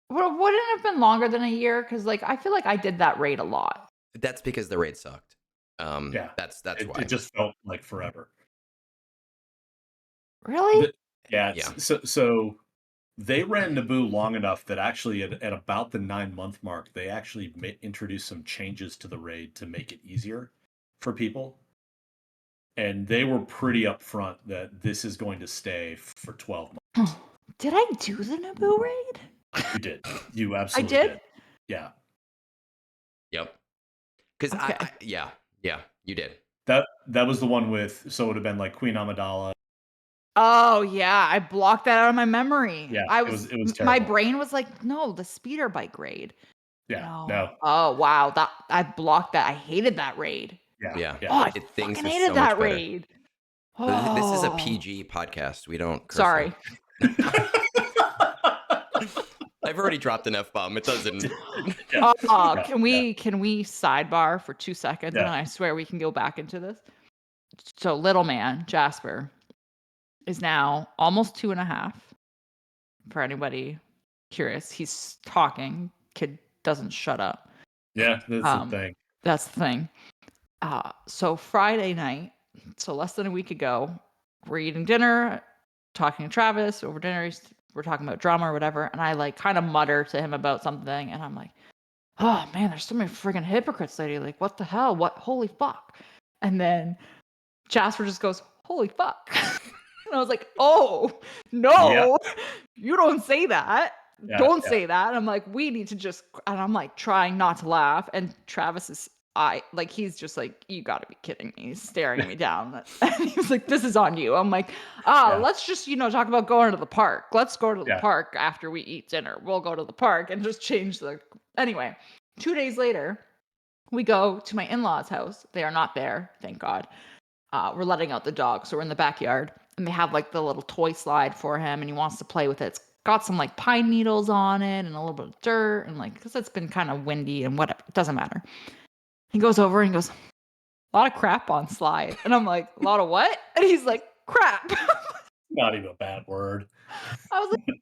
Well, wouldn't it have been longer than a year? Because like I feel like I did that raid a lot. that's because the raid sucked. Yeah. That's It why. just felt like forever. Really? The Yeah, Yeah. so they ran Naboo long enough that actually at about the 9-month mark, they actually introduced some changes to the raid to make it easier for people. And they were pretty upfront that this is going to stay for 12 months. Did I do the Naboo raid? You did. You I absolutely did? did. Yeah. Yep. Because Okay. yeah, you did. That was the one with, so it would have been like Queen Amidala. Oh, yeah, I blocked that out of my memory. Yeah, I it was was my terrible. brain was like, "No, the speeder bike raid." Yeah. No. No. Oh, wow, that I blocked that. I hated that raid. Yeah. Yeah. Oh, Yeah. I Things fucking are hated so much that better. raid. This is a Oh, PG podcast. We don't curse here. sorry. I've already dropped an F bomb. It doesn't. Yeah. Yeah. Yeah. Can we sidebar for 2 seconds, and Yeah. then I swear we can go back into this? So little man, Jasper, is now almost 2.5. For anybody curious, he's talking. Kid doesn't shut up. Yeah, that's the Um, thing. that's the thing. So Friday night, so less than a week ago, we're eating dinner, talking to Travis over dinner. We're talking about drama or whatever, and I like kind of mutter to him about something, and I'm like, "Oh man, there's so many friggin' hypocrites lately. Like, what the hell? What? Holy fuck!" And then Jasper just goes, "Holy fuck!" And I was like, "Oh Yeah. no, you don't say that. Yeah. Don't Yeah. say that." And I'm like, "We need to just," and I'm like trying not to laugh. And Travis is, like, he's just like, "You got to be kidding me." He's staring me down. And he was like, "This is on you." I'm like, Yeah. let's just, talk about going to the park. Let's go to the Yeah. park after we eat dinner. We'll go to the park and just change the. Anyway, 2 days later, we go to my in law's house. They are not there, thank God. We're letting out the dog, so we're in the backyard, and they have like the little toy slide for him, and he wants to play with it. It's got some like pine needles on it and a little bit of dirt, and like because it's been kind of windy and whatever, it doesn't matter. He goes over and goes, "A lot of crap on slide," and I'm like, "A lot of what?" And he's like, "Crap." Not even a bad word. I was like,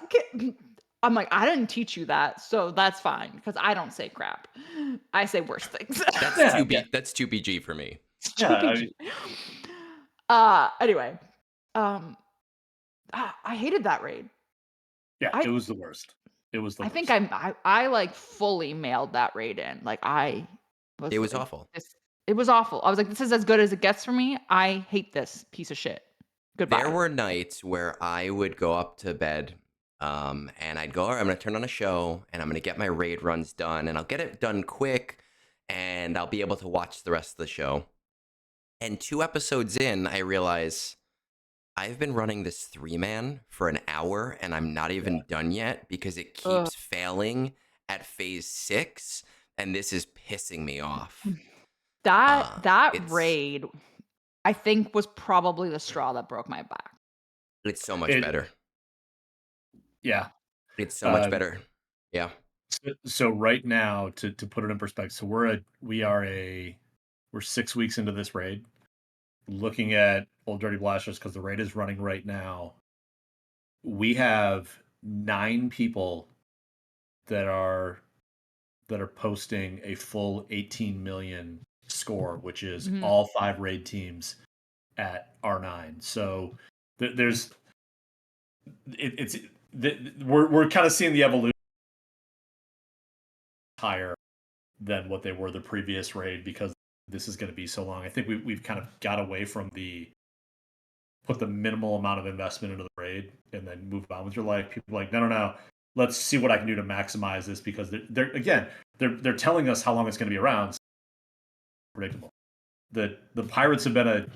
okay. I'm like, I didn't teach you that, so that's fine because I don't say crap. I say worse things. That's Yeah. Yeah. That's 2BG for me. Yeah. I mean, Anyway, um, I hated that raid. yeah, I it was the worst. It was the I think worst. I like fully mailed that raid in. Like I It was was like, awful. it was awful. I was like, this is as good as it gets for me. I hate this piece of shit. There Goodbye. were nights where I would go up to bed, and I'd go, all right, I'm going to turn on a show, and I'm going to get my raid runs done, and I'll get it done quick, and I'll be able to watch the rest of the show. And 2 episodes in, I realize I've been running this 3-man for an hour, and I'm not Yeah. even done yet because it Ugh. keeps failing at phase 6, and this is pissing me off. That It's raid, I think, was probably the straw that broke my back. it's so much It better. yeah. It's so much Um, better. Yeah. so right now, to put it in perspective, so we're 6 weeks into this raid. Looking at Old Dirty Blasters because the raid is running right now. We have 9 people that are posting a full 18 million score, which is Mhm. all 5 raid teams at R9. So there's it's we're kind of seeing the evolution higher than what they were the previous raid because this is going to be so long. I think we've kind of got away from the put the minimal amount of investment into the raid and then move on with your life. People are like, no, no, no. Let's see what I can do to maximize this, because they're telling us how long it's going to be around. So predictable. The pirates have been a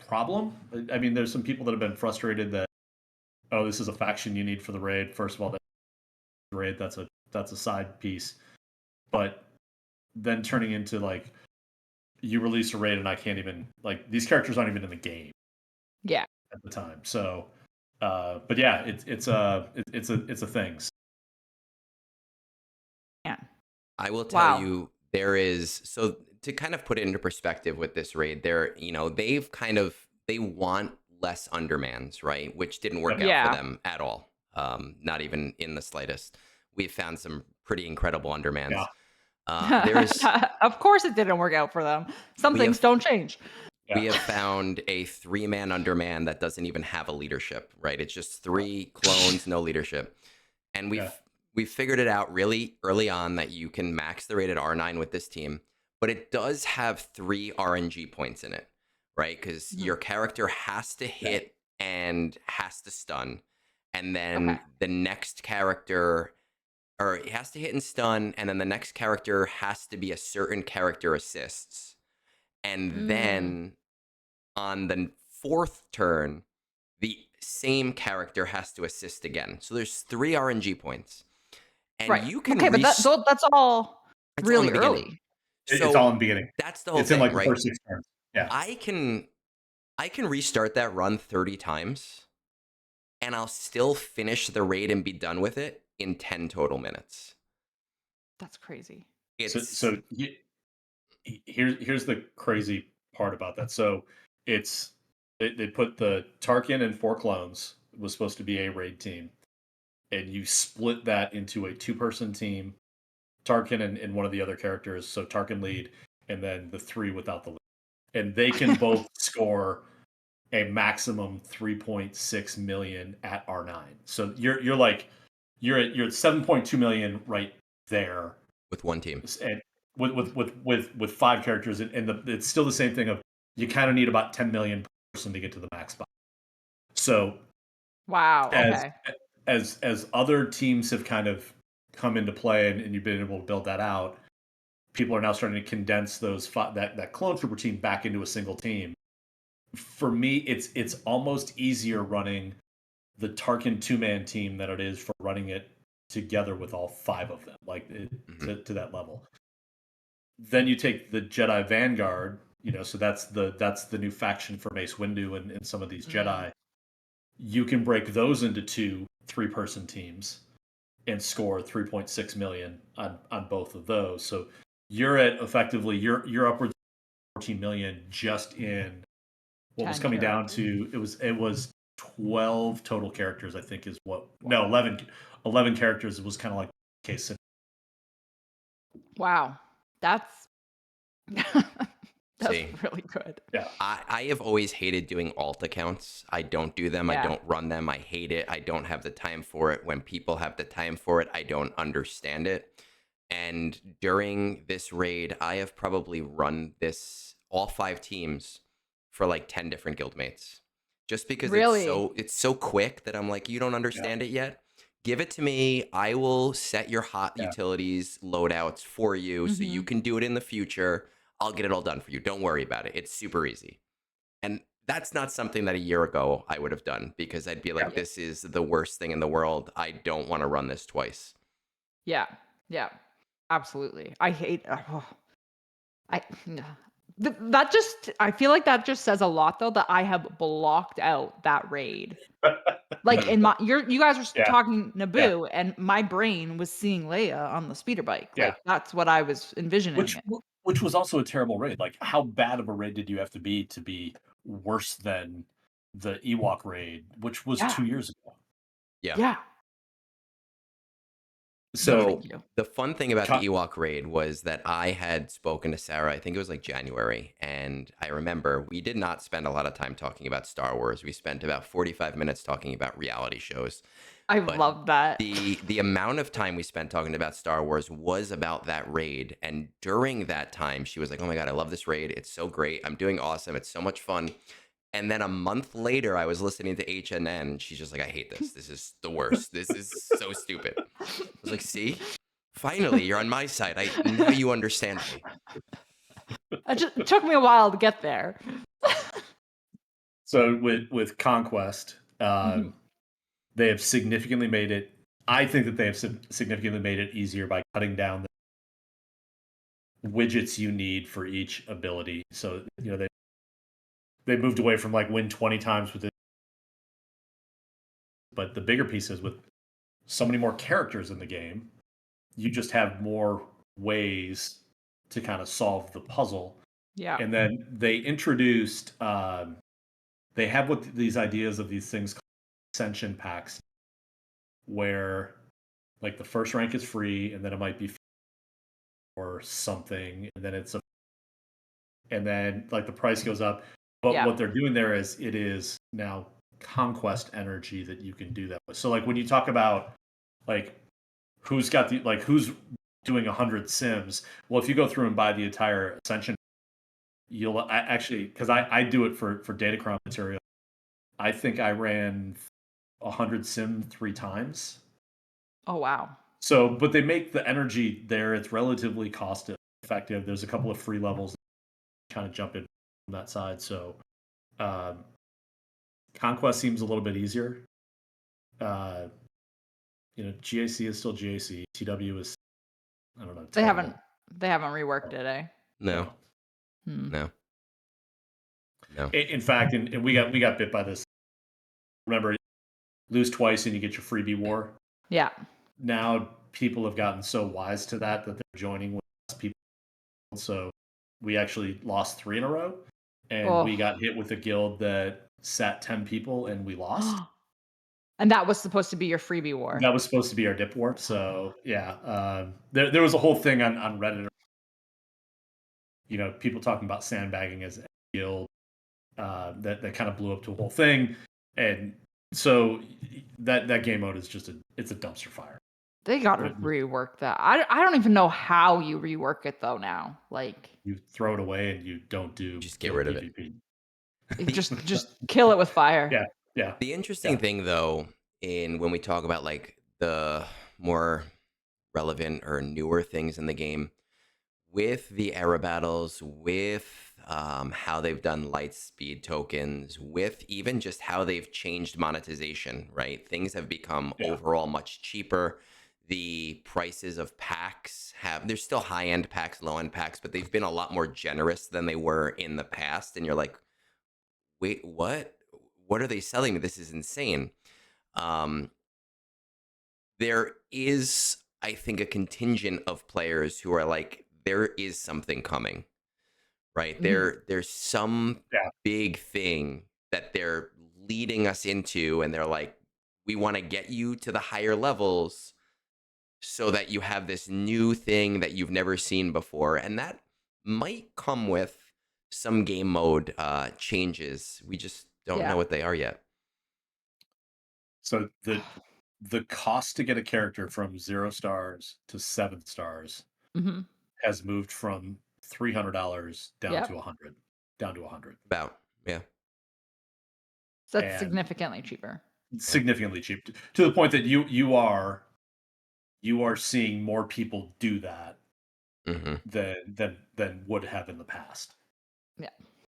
problem. I mean, there's some people that have been frustrated that, oh, this is a faction you need for the raid. First of all, the raid, that's a side piece. But then turning into like, you release a raid and I can't even, like, these characters aren't even in the game Yeah. at the time. So, but yeah, it's a thing. Yeah. I will tell Wow. you, there is, so to kind of put it into perspective with this raid, they want less undermans, right? Which didn't work Yep. out for Yeah. them at all. Not even in the slightest. We've found some pretty incredible undermans. Yeah. There is, Of course it didn't work out for them. Some we things have don't change. we Yeah. have found a 3-man underman that doesn't even have a leadership, right? It's just 3 clones, no leadership. And Yeah. we've figured it out really early on that you can max the rate at R9 with this team, but it does have 3 RNG points in it, right? Because Mhm. your character has to Yeah. hit and has to stun. And then Okay. the next character, or it has to hit and stun, and then the next character has to be a certain character assists. And Mm. then on the 4th turn, the same character has to assist again. So there's 3 RNG points. And Right. you can Okay, but that's all it's all in really the beginning. early. It's all So in the beginning. that's the whole It's in thing, like the right? first 6 turns. Yeah. I can restart that run 30 times and I'll still finish the raid and be done with it in 10 total minutes. That's crazy. It's So here's the crazy part about that. So it's they put the Tarkin and 4 clones was supposed to be a raid team, and you split that into a 2-person team, Tarkin and one of the other characters, so Tarkin lead, and then the 3 without the lead, and they can both score a maximum 3.6 million at R9. So you're like you're at 7.2 million right there, with one team. and with 5 characters, and it's still the same thing of, you kind of need about 10 million per person to get to the max spot. So Wow. as Okay. as other teams have kind of come into play, and you've been able to build that out, people are now starting to condense that clone trooper team back into a single team. For me, it's almost easier running the Tarkin 2-man team than it is for running it together with all 5 of them, like to that level. Then you take the Jedi Vanguard, so that's the new faction for Mace Windu and some of these Jedi. You can break those into 2 3-person teams and score 3.6 million on both of those. So you're at effectively you're upwards of 14 million just in what was 10 coming down characters. to, it was 12 total characters, I think, is what, no, 11 characters was kind of like case scenario. Wow. That's that's See, really good. Yeah. I have always hated doing alt accounts. I don't do them. I Yeah. don't run them. I hate it. I don't have the time for it. When people have the time for it, I don't understand it. And during this raid, I have probably run all 5 teams for like 10 different guildmates. Just because Really? it's so quick that I'm like, you don't Yeah. understand it yet. Give it to me. I will set your hot Yeah. utilities loadouts for you so you Mhm. can do it in the future. I'll get it all done for you. Don't worry about it. It's super easy. And that's not something that a year ago I would have done, because I'd be Yeah. like, this is the worst thing in the world. I don't want to run this twice. Yeah. Yeah. Absolutely. I hate I that just I feel like that just says a lot though that I have blocked out that raid. Like Mhm. in my you guys were Yeah. talking Yeah. Naboo and my brain was seeing Leia on the speeder bike. Yeah. Like that's what I was envisioning Which it. which was also a terrible raid. Like, how bad of a raid did you have to be worse than the Ewok raid, which was Yeah. 2 years ago? Yeah. Yeah. No, So, thank you. The fun thing about co- the Ewok raid was that I had spoken to Sarah, I think it was like January, and I remember we did not spend a lot of time talking about Star Wars. We spent about 45 minutes talking about reality shows. I But love that. the amount of time we spent talking about Star Wars was about that raid. And during that time, she was like, "Oh my God, I love this raid. It's so great. I'm doing awesome. It's so much fun." And then a month later, I was listening to HNN, and she's just like, I hate this. This is the worst. This is so stupid. I was like, see? Finally, you're on my side. Now you understand me. It took me a while to get there. So with Conquest, Mhm. they have significantly made it. I think that they have significantly made it easier by cutting down the widgets you need for each ability. So they moved away from like win 20 times with it, but the bigger piece is with so many more characters in the game, you just have more ways to kind of solve the puzzle. Yeah. And then they introduced, they have what these ideas of these things called ascension packs, where like the first rank is free, and then it might be or something, and then and then like the price goes up. But Yeah. what they're doing there is it is now conquest energy that you can do that with. So like when you talk about like who's got the like who's doing 100 sims, well, if you go through and buy the entire ascension, you'll actually, because I do it for Datacron material, I think I ran 100 sim 3 times. Oh, wow. So but they make the energy there, it's relatively cost effective. There's a couple of free levels that kind of jump in on that side. So um, conquest seems a little bit easier. uh, GAC is still GAC. TW is, I don't know, They terrible. haven't reworked it, eh? No, Hmm. no, no. In fact, and we got bit by this. Remember, lose twice and you get your freebie war. Yeah. Now people have gotten so wise to that they're joining with less people. So we actually lost 3 in a row, and we Oh. got hit with a guild that sat 10 people and we lost. And that was supposed to be your freebie war. That was supposed to be our dip war. So yeah, there was a whole thing on Reddit. People talking about sandbagging as a guild. That kind of blew up to a whole thing, and so that game mode is it's a dumpster fire. They gotta But rework that. I don't even know how you rework it though now. Like, you throw it away and you don't do Just get guild rid of it. PvP. just kill it with fire. Yeah, yeah, The interesting yeah. thing, though, when we talk about like the more relevant or newer things in the game, with the era battles, with how they've done light speed tokens, with even just how they've changed monetization, right? Things have become Yeah. overall much cheaper. The prices of packs there's still high end packs, low end packs, but they've been a lot more generous than they were in the past. And you're like, wait, what? What are they selling me? This is insane. Um, there is, I think, a contingent of players who are like, there is something coming, right? Mhm. There's some Yeah. big thing that they're leading us into, and they're like, we want to get you to the higher levels so that you have this new thing that you've never seen before. And that might come with some game mode changes. We just don't know Yeah. what they are yet. So the cost to get a character from 0 stars to 7 stars Mhm. has moved from $300 down Yep. to 100, down to 100, About, yeah. So that's and significantly cheaper. Yeah. significantly cheap to the point that you are seeing more people do that Mm-hmm. than would have in the past. Yeah.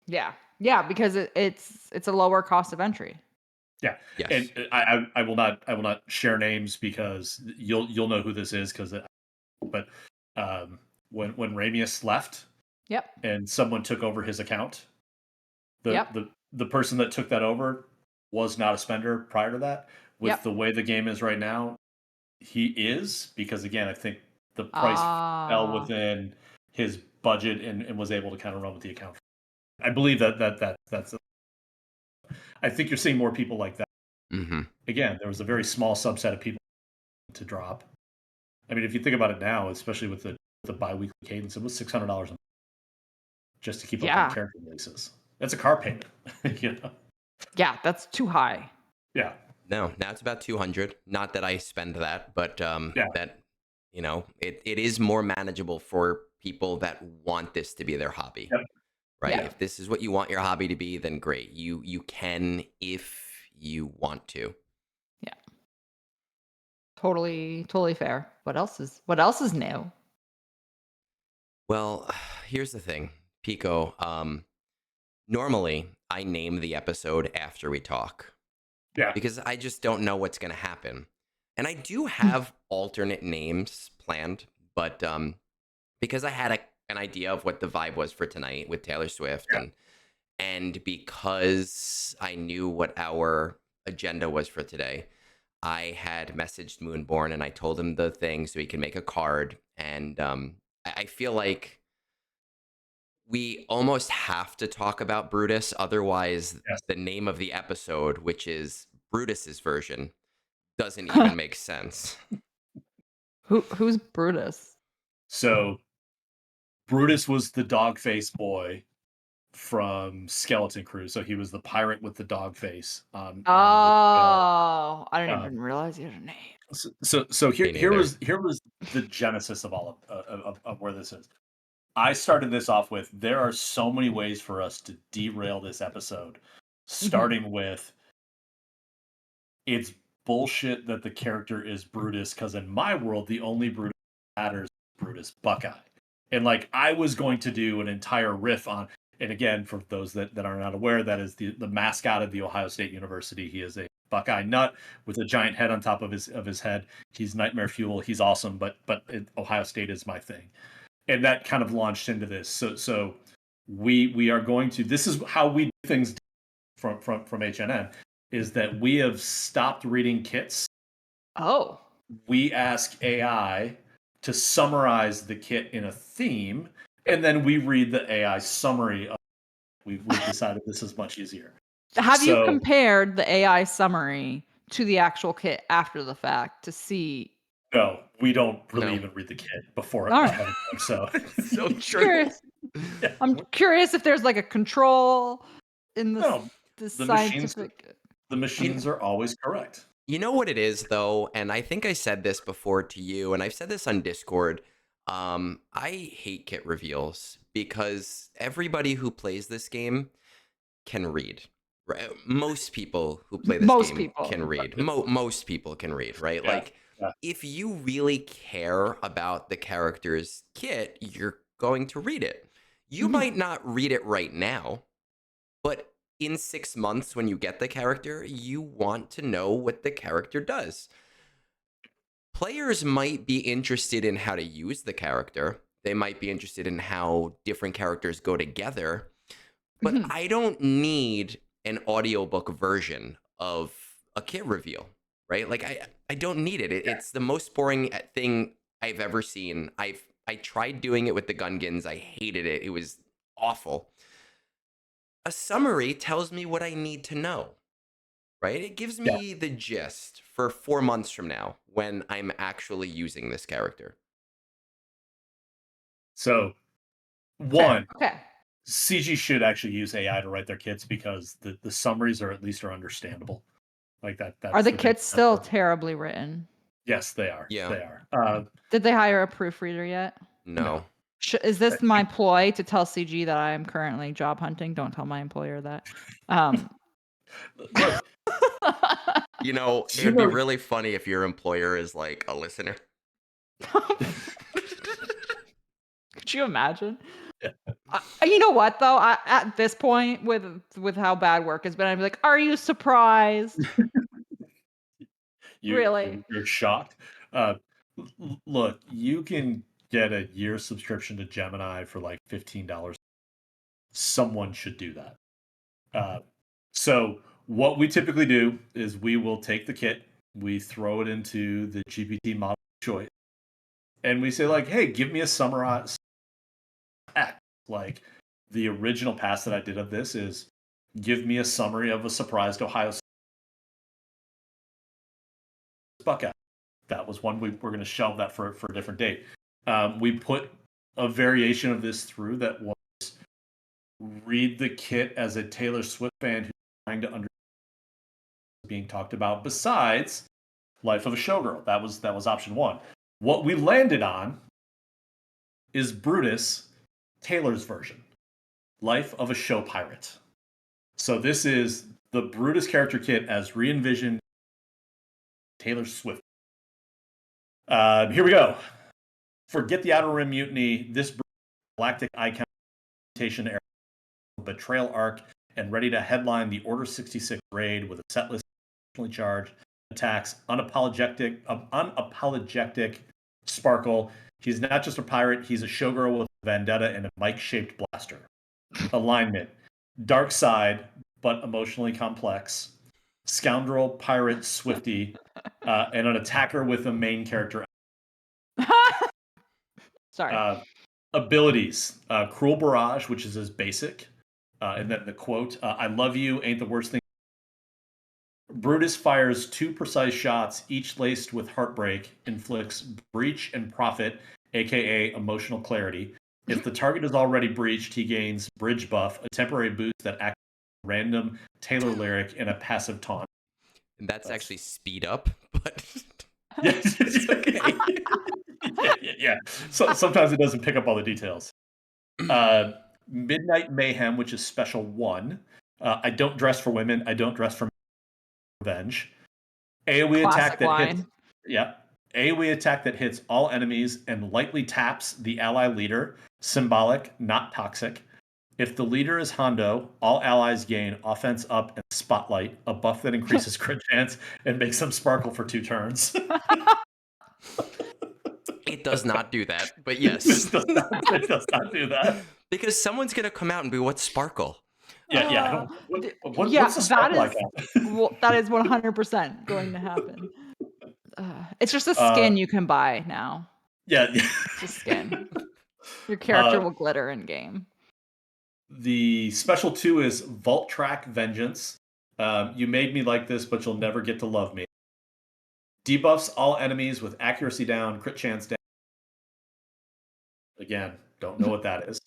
Yeah. Yeah, because it's a lower cost of entry. Yeah, and Yes. I will not share names because you'll know who this is but when Ramius left Yep. and someone took over his account, the Yep. the the person that took that over was not a spender prior to that. With Yep. the way the game is right now, he is, because again, I think the price fell Ah. within his budget and was able to kind of run with the account. I believe that's. I think you're seeing more people like that. Mm-hmm. Again, there was a very small subset of people to drop. I mean, if you think about it now, especially with the biweekly cadence, it was $600 just to keep up with the Yeah. character releases. That's a car payment, you know. Yeah, that's too high. Yeah, No, now it's about 200. Not that I spend that, but yeah, that, it is more manageable for people that want this to be their hobby. yep. right? Yeah. If this is what you want your hobby to be, then great. You can if you want to. Yeah. Totally fair. What else is new? Well, here's the thing, Pico. Normally, I name the episode after we talk Yeah. because I just don't know what's going to happen. And I do Hmm. have alternate names planned, but because I had an idea of what the vibe was for tonight with Taylor Swift, Yeah. and because I knew what our agenda was for today, I had messaged Moonborn and I told him the thing so he can make a card. And I feel like we almost have to talk about Brutus. Otherwise, Yes. the name of the episode, which is Brutus's version, doesn't even make sense. Who's Brutus? So Brutus was the dog face boy from Skeleton Crew. So he was the pirate with the dog face on the show. Oh, I didn't Um, even realize he had a name. so Me here neither. was the genesis of all of where this is. I started this off with there are so many ways for us to derail this episode, Mhm. starting with it's bullshit that the character is Brutus because in my world the only Brutus that matters is Brutus Buckeye. And like I was going to do an entire riff on, and again for those that are not aware, that is the mascot of the Ohio State University. He is a Buckeye nut with a giant head on top of his head. He's nightmare fuel. He's awesome, but Ohio State is my thing, and that kind of launched into this. So we are going to. This is how we do things from HNN is that we have stopped reading kits. Oh. We ask AI to summarize the kit in a theme, and then we read the AI summary. We've decided this is much easier. Have you So compared the AI summary to the actual kit after the fact to see? no, we don't really No, even read the kit before All right. ahead of time. So it's so Just true. curious. yeah, I'm curious if there's like a control in no, this the machines scientific. the You, machines are always correct. you know what it is, though? And I think I said this before to you, and I've said this on Discord. I hate kit reveals because everybody who plays this game can read. Right? Most people who play this Most game people. can read. Most people can read, right? Yeah, Like, yeah, if you really care about the character's kit, you're going to read it. You Mhm. might not read it right now, but in 6 months, when you get the character, you want to know what the character does. Players might be interested in how to use the character. They might be interested in how different characters go together, but Mhm. I don't need an audiobook version of a kit reveal, right? Like I don't need it. yeah. It's the most boring thing I've ever seen. I tried doing it with the Gungans. I hated it. It was awful. A summary tells me what I need to know, right? It gives Yeah. me the gist for 4 months from now when I'm actually using this character. So Fair. one, Okay. CG should actually use AI to write their kits because the summaries are at least are understandable. Like that Are that's the the big kits step still for me. terribly written? Yes, they are. Yeah, They are. Did they hire a proofreader yet? No. no. Is this my ploy to tell CG that I am currently job hunting? Don't tell my employer that. Um, Look, You know, do you it'd be know really funny if your employer is like a listener. Could you imagine? yeah, You know what though? At this point, with how bad work has been, I'd be like, "Are you surprised? Really?" you're shocked? Uh, look, you can get a year subscription to Gemini for like $15. Someone should do that. Uh, so what we typically do is we will take the kit, we throw it into the GPT model of choice, and we say like, "Hey, give me a summarized X." Like the original pass that I did of this is give me a summary of a surprised Ohio State Buckeye. That was one we're going to shelve that for a different date. We put a variation of this through that was read the kit as a Taylor Swift fan who's trying to understand being talked about besides Life of a Showgirl. That was option one. What we landed on is Brutus, Taylor's version. Life of a Show Pirate. So this is the Brutus character kit as re-envisioned Taylor Swift. Here we go. Forget the Outer Rim mutiny. This galactic icon era betrayal arc and ready to headline the Order 66 raid with a set list charged attacks, unapologetic sparkle. He's not just a pirate, he's a showgirl with a vendetta and a mic-shaped blaster. Alignment, dark side, but emotionally complex. Scoundrel, pirate, swifty, and an attacker with a main character. Sorry. Abilities, Cruel Barrage, which is his basic. And then the quote, I love you, ain't the worst thing. Brutus fires 2 precise shots, each laced with heartbreak, inflicts breach and profit, aka emotional clarity. If the target is already breached, he gains bridge buff, a temporary boost that acts as a random Taylor lyric and a passive taunt. And that's actually speed up, but Yes, it's okay. Yeah. So sometimes it doesn't pick up all the details. Midnight Mayhem, which is special 1. I don't dress for women. I don't dress for revenge. AoE attack that hits. Yeah. AoE attack that hits all enemies and lightly taps the ally leader. Symbolic, not toxic. If the leader is Hondo, all allies gain offense up and spotlight, a buff that increases crit chance and makes them sparkle for 2 turns. it does not do that. But yes, it does not do that. Because someone's gonna come out and be, "What's sparkle?" Yeah. What's the sparkle like that? Well, that is 100% going to happen. It's just a skin you can buy now. Yeah. It's a skin. Your character will glitter in game. The special 2 is Vault Track Vengeance. You made me like this, but you'll never get to love me. Debuffs all enemies with accuracy down, crit chance down. Again, don't know what that is.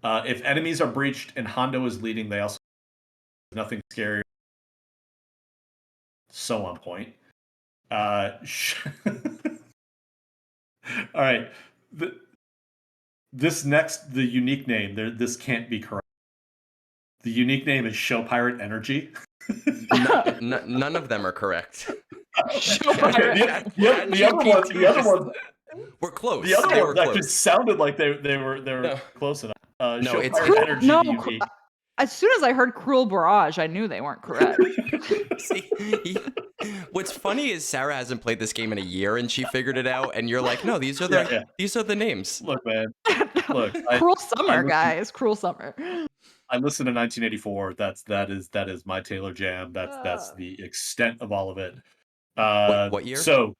If enemies are breached and Hondo is leading, they also nothing scary. So on point. All right. This next, the unique name, this can't be correct. The unique name is Show Pirate Energy. None of them are correct. Show Pirate. The other ones were close. The other ones actually sounded like they were close enough. No, it's Pirate Energy. As soon as I heard Cruel Barrage, I knew they weren't correct. See, what's funny is Sarah hasn't played this game in a year and she figured it out, and you're like, no, these are the names. Look, man. Look, Cruel Summer, guys. Cruel Summer. I listened to 1984. That is my Taylor jam. That's the extent of all of it. What year? So,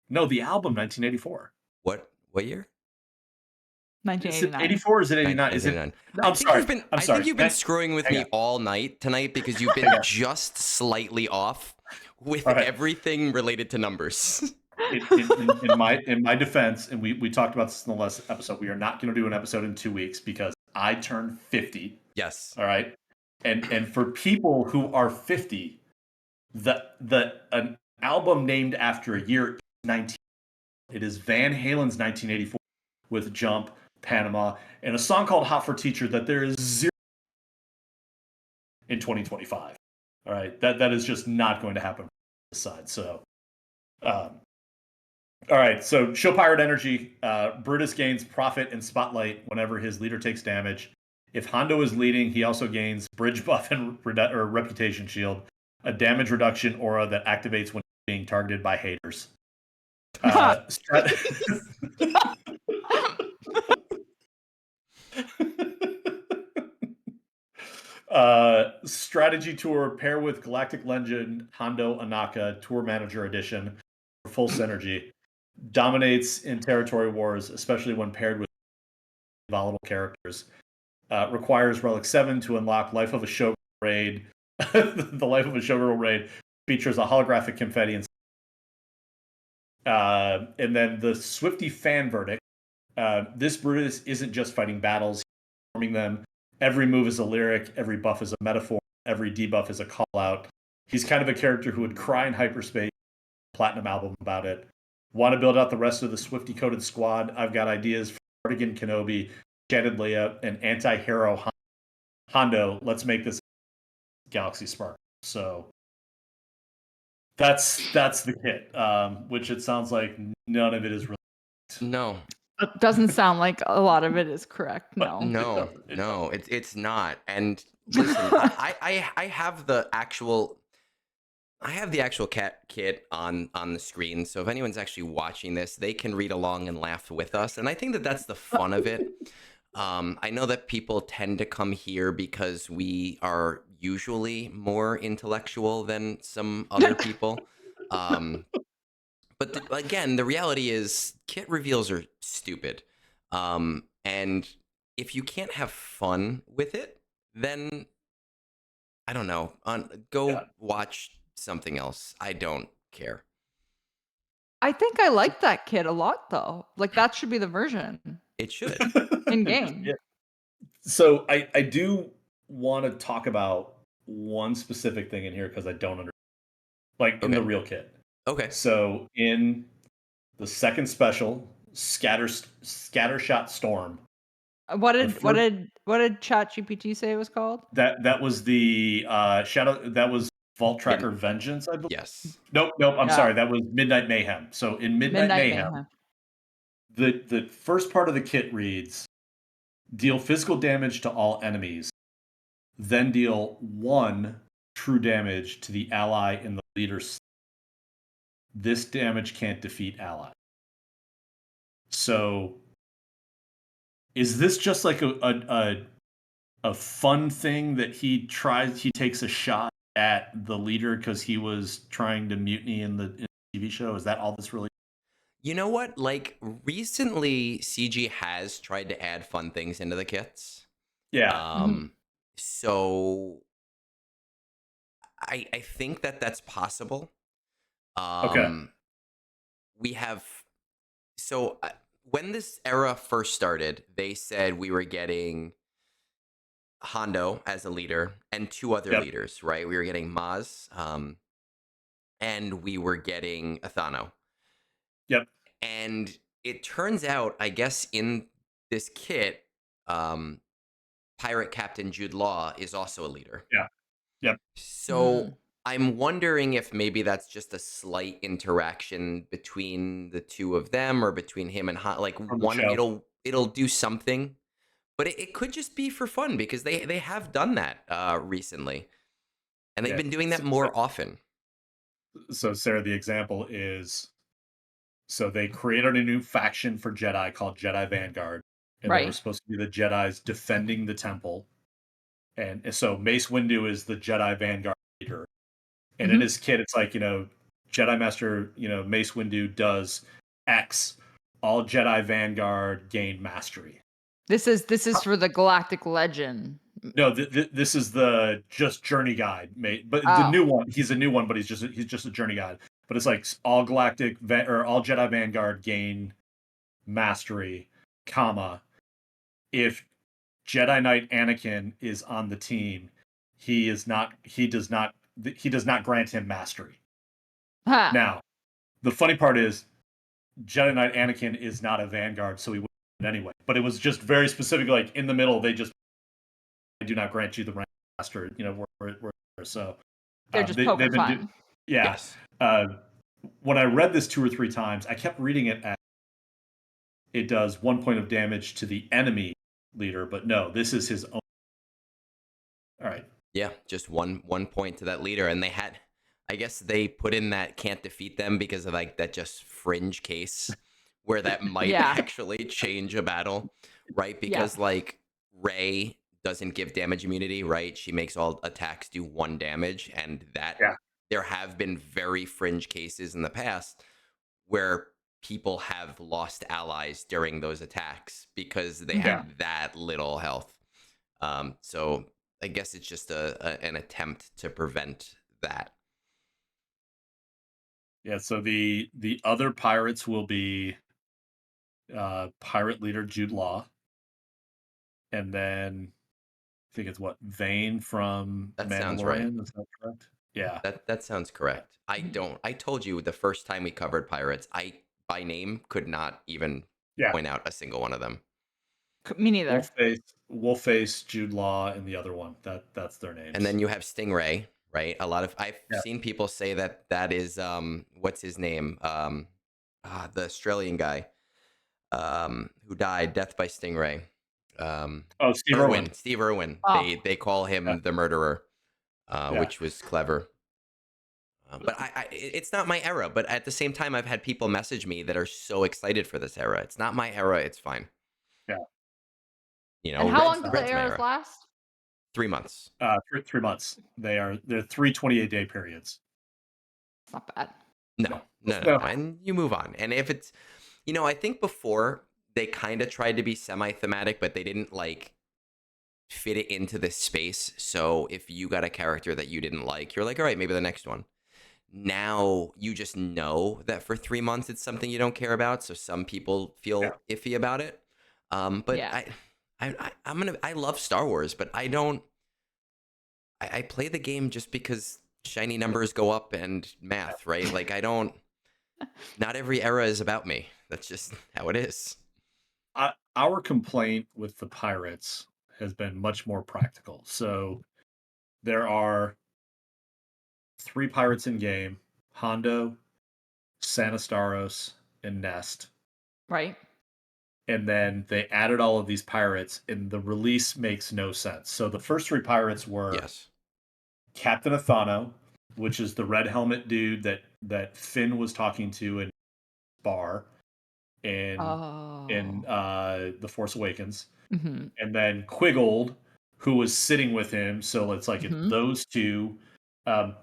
no, the album 1984. What year? 1989. 84 or is it 89? Is it? I'm sorry. I think you've been screwing with me all night tonight because you've been just slightly off with everything related to numbers. In my defense, and we talked about this in the last episode, we are not going to do an episode in 2 weeks because I turned 50. Yes. All right. And for people who are 50, an album named after a year is 19. It is Van Halen's 1984 with Jump, Panama, and a song called Hot for Teacher that there is 0 in 2025. All right. That is just not going to happen on this side. So, all right. So Show Pirate Energy, Brutus gains profit and spotlight whenever his leader takes damage. If Hondo is leading, he also gains bridge buff and reputation shield, a damage reduction aura that activates when being targeted by haters. Strategy Tour, pair with Galactic Legend Hondo Anaka Tour Manager Edition for full synergy. Dominates in territory wars, especially when paired with volatile characters. Requires Relic 7 to unlock Life of a Showgirl raid. The Life of a Showgirl raid features a holographic confetti and then the Swifty fan verdict. This Brutus isn't just fighting battles, he's performing them. Every move is a lyric, every buff is a metaphor, every debuff is a call out. He's kind of a character who would cry in hyperspace, platinum album about it. Want to build out the rest of the Swifty coded squad? I've got ideas for Cardigan Kenobi, Shannon Leia, and anti-hero Hondo, let's make this Galaxy Spark. So that's the kit, which it sounds like none of it is really. No, It doesn't sound like a lot of it is correct. But No. it no, doesn't. It doesn't. no. It's not. And listen, I have the actual. I have the actual cat kit on the screen, so if anyone's actually watching this, they can read along and laugh with us. And I think that that's the fun of it. I know that people tend to come here because we are usually more intellectual than some other people. Um, but again, the reality is kit reveals are stupid. And if you can't have fun with it, then I don't know. Go Yeah. watch something else. I don't care. I think I like that kid a lot though. Like that should be the version It should. in Yeah. game. So I do want to talk about one specific thing in here because I don't understand, like in the Okay. real kit. Okay. So in the second special, Scattershot Storm, What the did what first did what did ChatGPT say it was called? that was the Shadow, that was Vault Mid- Tracker Vengeance, I believe. yes. Nope, I'm Yeah. sorry, that was Midnight Mayhem. So in Midnight Midnight Mayhem, Mayhem. the first part of the kit reads: deal physical damage to all enemies, then deal 1 true damage to the ally in the leader's. This damage can't defeat ally. So is this just like a fun thing that he takes a shot at the leader because he was trying to mutiny in the TV show? Is that all this really? You know what? Like recently, CG has tried to add fun things into the kits. Yeah. Mhm. Um, so I think that that's possible. Okay. Um, we have so when this era first started, they said we were getting Hondo as a leader and 2 other Yep. leaders, right? We were getting Maz, and we were getting Athano. Yep. And it turns out, I guess, in this kit, um, Pirate Captain Jude Law is also a leader. Yeah. Yep. So Mm. I'm wondering if maybe that's just a slight interaction between the two of them, or between him and like From the one. show. It'll do something, but it could just be for fun because they have done that recently, and they've Yeah. been doing that So, more often. Sarah, the example is, so they created a new faction for Jedi called Jedi Vanguard, and they were Right. supposed to be the Jedi's defending the temple. And so Mace Windu is the Jedi Vanguard leader. And in Mhm. his kit, it's like, Jedi Master, Mace Windu does X. All Jedi Vanguard gain mastery. This is for the Galactic Legend. No, this is the just journey guide, mate. But the Oh, new one, he's a new one, but he's just a journey guide. But it's like all or all Jedi Vanguard gain mastery, comma. If Jedi Knight Anakin is on the team, he is not. He does not grant him mastery. ha. Now, the funny part is Jedi Knight Anakin is not a Vanguard, so he wouldn't anyway. But it was just very specific, like in the middle, they just do not grant you the rank master. So They're just they've poking been fun. yeah. Yes. Uh, when I read this 2 or 3 times, I kept reading it as it does 1 point of damage to the enemy leader, but no, this is his own. All right. Yeah, just one point to that leader, and they had, I guess they put in that can't defeat them because of like that just fringe case where that might Yeah. actually change a battle, right? Yeah. Because like Ray doesn't give damage immunity, right? She makes all attacks do 1 damage, and that Yeah. there have been very fringe cases in the past where people have lost allies during those attacks because they Mhm. Yeah. had that little health. So I guess it's just an attempt to prevent that. Yeah. So the other pirates will be pirate leader Jude Law, and then I think it's what, Vane from That sounds right. Mandalorian. Is that correct? Yeah. That sounds correct. I Mhm. don't. I told you the first time we covered pirates, I by name could not even Yeah. point out a single one of them. Me neither. Wolfface, Jude Law, and the other one. That's their names. And then you have Stingray, right? I've Yeah. seen people say that is what's his name? The Australian guy who died, death by Stingray. Oh, Steve Irwin. Steve Irwin. Oh. They call Yeah. him the murderer, Yeah. which was clever. But it's not my era. But at the same time, I've had people message me that are so excited for this era. It's not my era. It's fine. Yeah. You know, And how long did the Red's my eras era. last? 3 months. 3 months. They're 3 28-day periods. It's not bad. No. And you move on. And if it's, I think before they kind of tried to be semi-thematic, but they didn't like fit it into this space. So if you got a character that you didn't like, you're like, all right, maybe the next one. Now you just know that for 3 months it's something you don't care about. So some people feel iffy about it. But Yeah. I love Star Wars, but I don't. I play the game just because shiny numbers go up and math, right? Like I don't. Not every era is about me. That's just how it is. Our complaint with the pirates has been much more practical. So there are 3 pirates in game: Hondo, Sanastaros, and Nest. Right. And then they added all of these pirates, and the release makes no sense. So the first 3 pirates were Captain Athano, which is the red helmet dude that Finn was talking to in bar in The Force Awakens. Mm-hmm. And then Quiggold, who was sitting with him. So it's like it's those 2,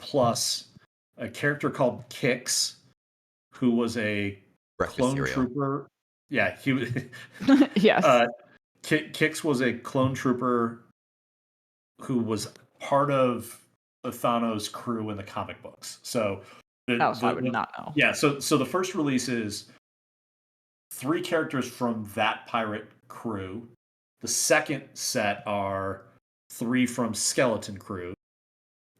plus a character called Kix, who was a clone trooper. Yeah, he was. Yes. Kix was a clone trooper who was part of Athano's crew in the comic books. So I would not know. Yeah, so the first release is 3 characters from that pirate crew. The second set are 3 from Skeleton Crew.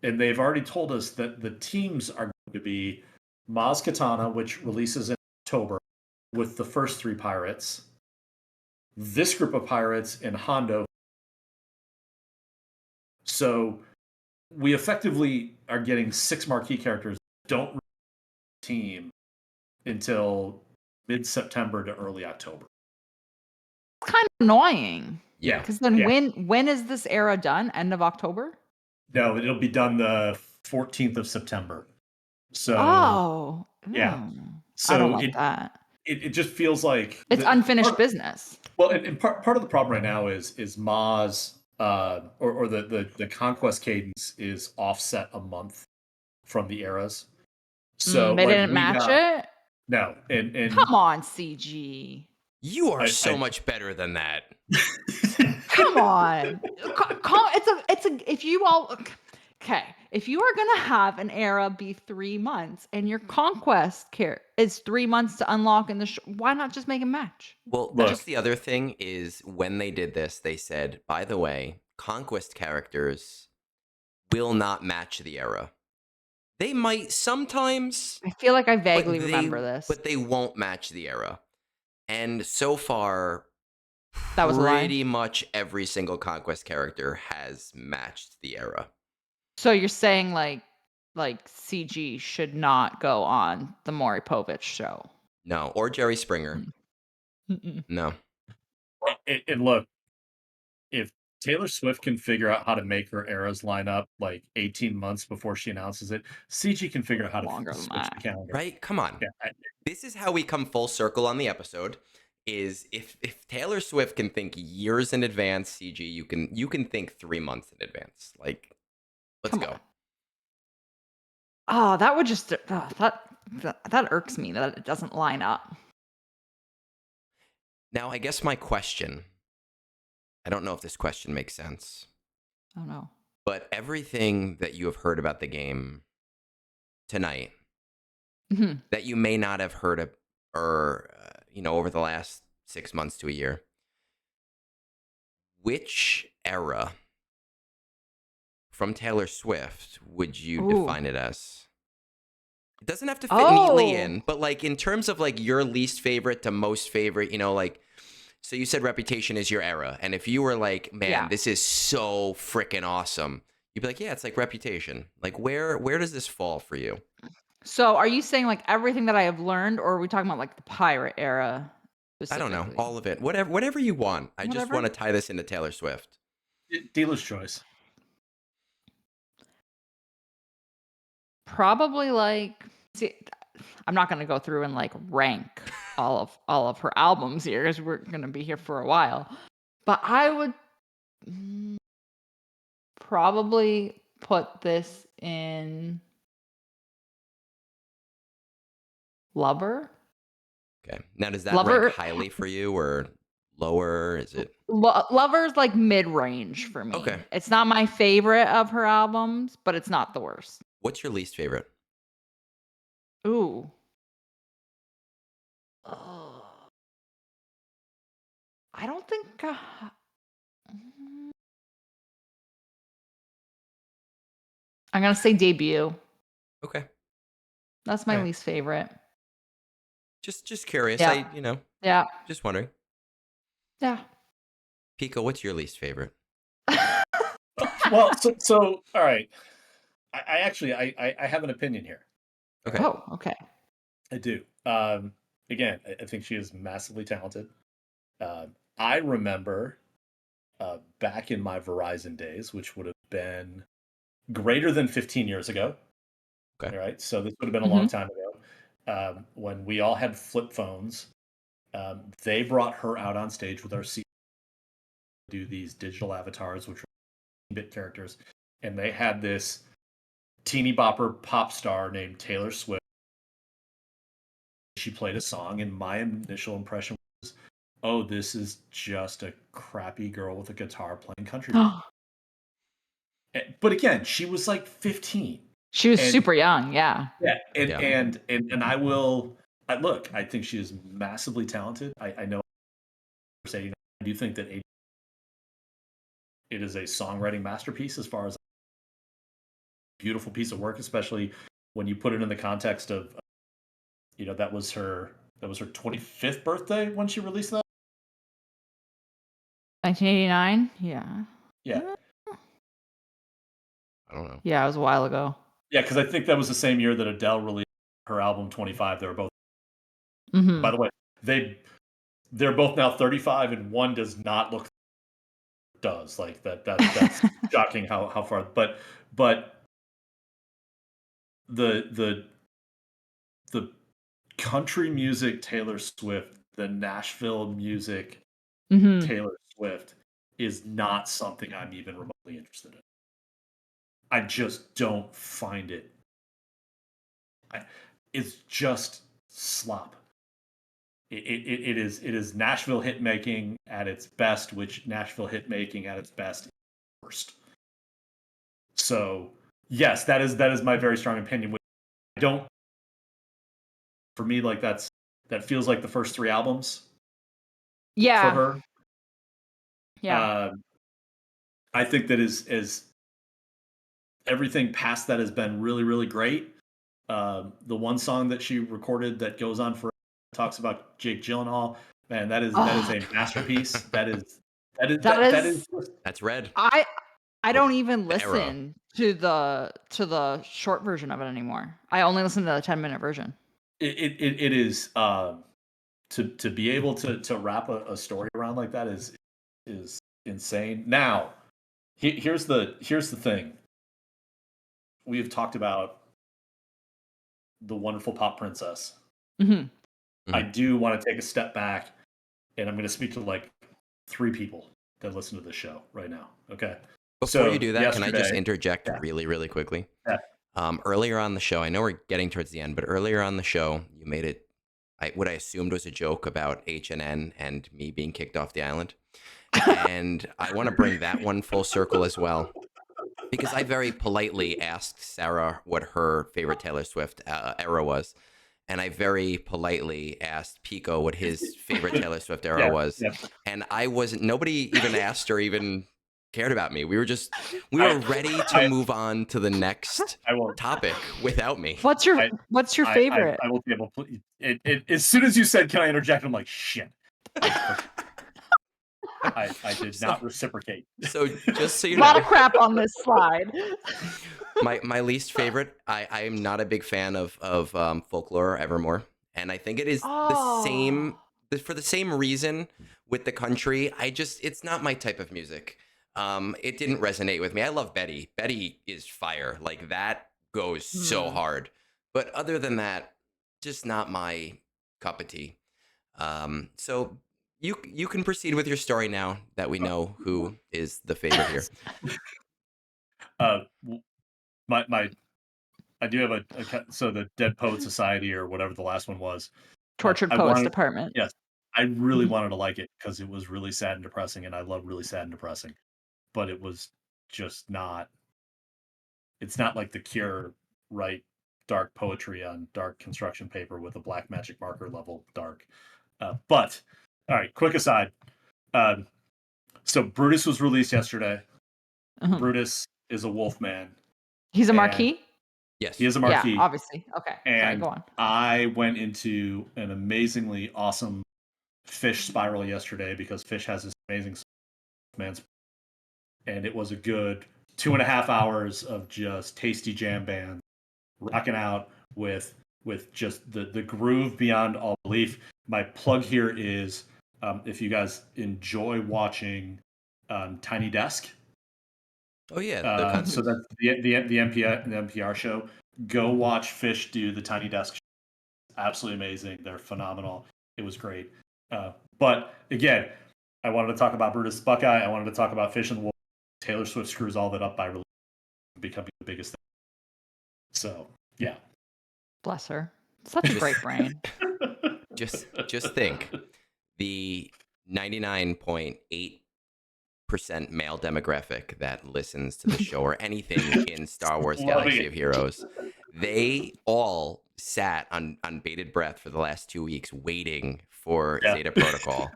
And they've already told us that the teams are going to be Maz Katana, which releases in October with the first 3 pirates, this group of pirates, and Hondo. So we effectively are getting 6 marquee characters that don't team until mid-September to early October. It's kind of annoying. Yeah. Because then when is this era done? End of October? No, it'll be done the 14th of September. So yeah. So I don't like that. It just feels like it's unfinished business. Well, and part of the problem right now is Maz or the Conquest cadence is offset a month from the eras. So they didn't match it? No. And come on, CG. You are so much better than that. Come on. If you all okay, if you are gonna have an era be 3 months and your conquest is 3 months to unlock in why not just make a match? Well, just the other thing is when they did this, they said, by the way, conquest characters will not match the era. They might sometimes. I feel like I vaguely remember this. But they won't match the era. And so far, that was pretty much every single conquest character has matched the era. So you're saying like CG should not go on the Maury Povich show? No, or Jerry Springer. No. And look, if Taylor Swift can figure out how to make her eras line up like 18 months before she announces it, CG can figure out how to switch the calendar. Right? Come on. Yeah, this is how we come full circle on the episode. Is if Taylor Swift can think years in advance, CG, you can think 3 months in advance. Like, let's go. Oh, that would just that irks me that it doesn't line up. Now, I guess my question, I don't know if this question makes sense. Oh no. But everything that you have heard about the game tonight that you may not have heard of or over the last 6 months to a year, which era from Taylor Swift would you define it as? It doesn't have to fit neatly in, but like in terms of like your least favorite to most favorite, like So you said Reputation is your era, and if you were like, man, Yeah. this is so freaking awesome, you'd be like, yeah, it's like Reputation. Like, where does this fall for you? So are you saying like everything that I have learned, or are we talking about like the pirate era I don't know, specifically? all of it, whatever you want. I just want Whatever. to tie this into Taylor Swift. Dealer's choice. Probably like, see, I'm not gonna go through and like rank all of her albums here, because we're gonna be here for a while. But I would probably put this in Lover. Okay. Now, does that rank Lover highly for you or lower? Is it Lover's like mid-range for okay? me. It's not my favorite of her albums, but it's not the worst. What's your least favorite? Ooh. Oh. I don't think I'm gonna say Debut. Okay. That's All my right. least favorite. Just curious. Yeah. Yeah. Just wondering. Yeah. Pico, what's your least favorite? Well, so all right. I actually I have an opinion here. Okay. Oh, okay. I do. Again, I think she is massively talented. I remember back in my Verizon days, which would have been greater than 15 years ago. Okay. All right, so this would have been a long Mhm. time ago. When we all had flip phones, they brought her out on stage with our C do these digital avatars, which were bit characters, and they had this teeny bopper pop star named Taylor Swift. She played a song, and my initial impression was, "Oh, this is just a crappy girl with a guitar playing country music." But again, she was like 15. She was And super young, yeah. yeah, Yeah. and I will look, I think she is massively talented. I know say I do think that it is a songwriting masterpiece as far as a beautiful piece of work, especially when you put it in the context of that was her 25th birthday when she released that. 1989? Yeah. Yeah. I don't know. Yeah, it was a while ago. Yeah, because I think that was the same year that Adele released her album 25. They were both, by Mhm. the way, they're both now 35, and one does not look does like that's shocking how far. But the the country music Taylor Swift, the Nashville music Mhm. Taylor Swift is not something I'm even remotely interested in. I just don't find it. It's just slop. It is Nashville hit making at its best, which Nashville hit making at its best is worst. So yes, that is my very strong opinion. I don't, for me, like that feels like the first three albums for Yeah. her. Yeah. I think that is everything past that has been really really great. The one song that she recorded that goes on for talks about Jake Gyllenhaal, man, that is Oh, a masterpiece. That is that that is is That's Red. I The, don't even the era. listen to the short version of it anymore. I only listen to the 10-minute version. it is to be able to wrap a story around like that is insane. Now, here's the thing. We have talked about the wonderful pop princess. Mhm. I Mhm. do want to take a step back, and I'm going to speak to like three people that listen to this show right now. Okay. Before you So do that, can I just yesterday, interject yeah, really, really quickly? yeah. Earlier on the show, I know we're getting towards the end, but earlier on the show, you made it what I assumed was a joke about H&N and me being kicked off the island. And I want to bring that one full circle as well, because I very politely asked Sarah what her favorite Taylor Swift era was. And I very politely asked Pico what his favorite Taylor Swift era Yeah, was. yeah. And nobody even asked or even cared about me. We I, were ready to I, move on to the next I will. topic without me. I, What's your I, favorite? I will be able to. As soon as you said, "Can I interject?" I'm like, "Shit." I did So, not reciprocate. so just so A you lot of know, crap on this slide. my least favorite. I am not a big fan of folklore evermore, and I think it is the Oh. same for the same reason with the country. It's not my type of music. It didn't resonate with me. I love Betty. Betty is fire. Like that goes so Hmm. hard. But other than that, just not my cup of tea. So you can proceed with your story now that we know who is the favorite here. Uh, my I do have so the Dead Poet Society or whatever the last one was. Tortured I Poets wanted, Department. yes, I really Mhm. wanted to like it because it was really sad and depressing, and I love really sad and depressing. But it was just not. It's not like The Cure, right? Dark poetry on dark construction paper with a black magic marker level dark. But all right, quick aside. Um, so Brutus was released yesterday. Mhm. Brutus is a wolf man, He's a and marquee? he Yes. is a Yeah, marquee. obviously. Okay. Sorry, And go on. I went into an amazingly awesome fish spiral yesterday because fish has this amazing man's, and it was a good 2.5 hours of just tasty jam band rocking out with just the groove beyond all belief. My plug here is if you guys enjoy watching Tiny Desk, Oh yeah, the Mhm. so concerts. that's the NPR show. Go watch Fish do the Tiny Desk. Absolutely amazing. They're phenomenal. It was great. But again, I wanted to talk about Brutus Buckeye. I wanted to talk about Fish and the Wolf. Taylor Swift screws all that up by becoming the biggest thing. So yeah. Bless her. Such a Just great brain. just think the 99.8% male demographic that listens to the show or anything in Star Wars Loving Galaxy it. of Heroes, they all sat on bated breath for the last 2 weeks waiting for Yeah. Zeta Protocol.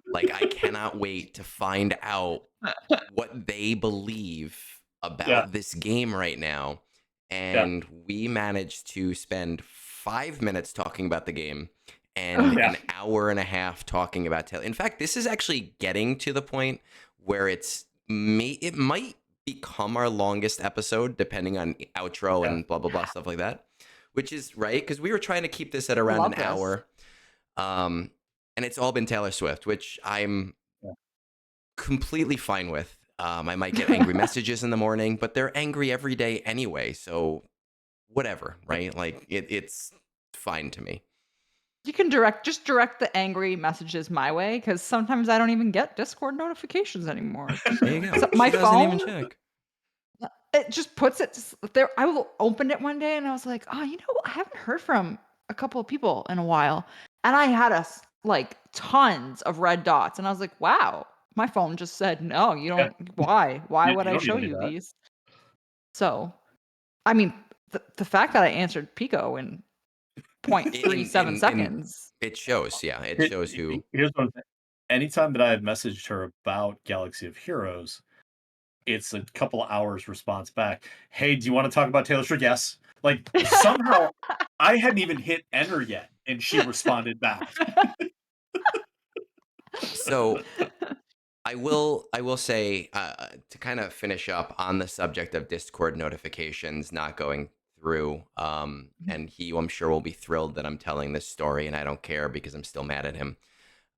Like I cannot wait to find out what they believe Yeah. about this game right now. Yeah. And we managed to spend 5 minutes talking about the game and Ugh. Yeah. an hour and a half talking about Taylor. In fact, this is actually getting to the point where it might become our longest episode, depending on outro Yeah. and blah blah blah stuff like that. Which is right because we were trying to keep this at I around an love this. hour, um, and it's all been Taylor Swift, which I'm Yeah. completely fine with. I might get angry messages in the morning, but they're angry every day anyway. So whatever, right? Like it's fine to me. You can just direct the angry messages my way because sometimes I don't even get Discord notifications anymore. Just There you go. so She my doesn't even phone, check. it just puts it there. Opened it one day and I was like, oh, I haven't heard from a couple of people in a while, and I had like tons of red dots, and I was like, wow, my phone just said no. You Yeah. don't. Why? Why would You I don't need show any of you that. these? So, I mean, the fact that I answered Pico in In 0.37 seconds. it shows. Yeah, it shows who. Here's one thing. Anytime that I have messaged her about Galaxy of Heroes, it's a couple of hours response back. Hey, do you want to talk about Taylor Swift? Yes. Like somehow I hadn't even hit enter yet, and she responded back. So I will say to kind of finish up on the subject of Discord notifications not going through. And I'm sure will be thrilled that I'm telling this story, and I don't care because I'm still mad at him.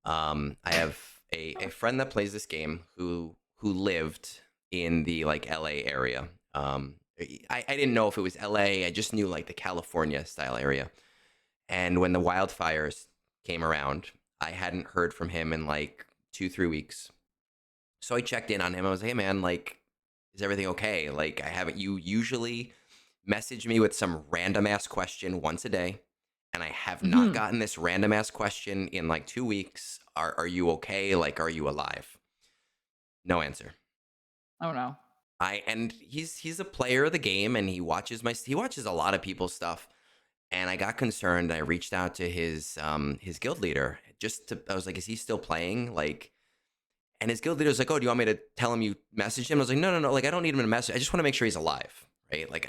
I have a friend that plays this game who lived in the like LA area. I didn't know if it was LA. I just knew like the California style area. And when the wildfires came around, I hadn't heard from him in like 2 3 weeks. So I checked in on him. I was like, hey man, like, is everything okay? Like, I haven't, you usually message me with some random ass question once a day. And I have not Mhm. gotten this random ass question in like 2 weeks. Are you okay? Like, are you alive? No answer. Oh no. And he's a player of the game and he watches a lot of people's stuff. And I got concerned. I reached out to his guild leader I was like, is he still playing? Like, and his guild leader was like, "Oh, do you want me to tell him you messaged him?" I was like, "No, no, no. Like, I don't need him to message. I just want to make sure he's alive, right? Like,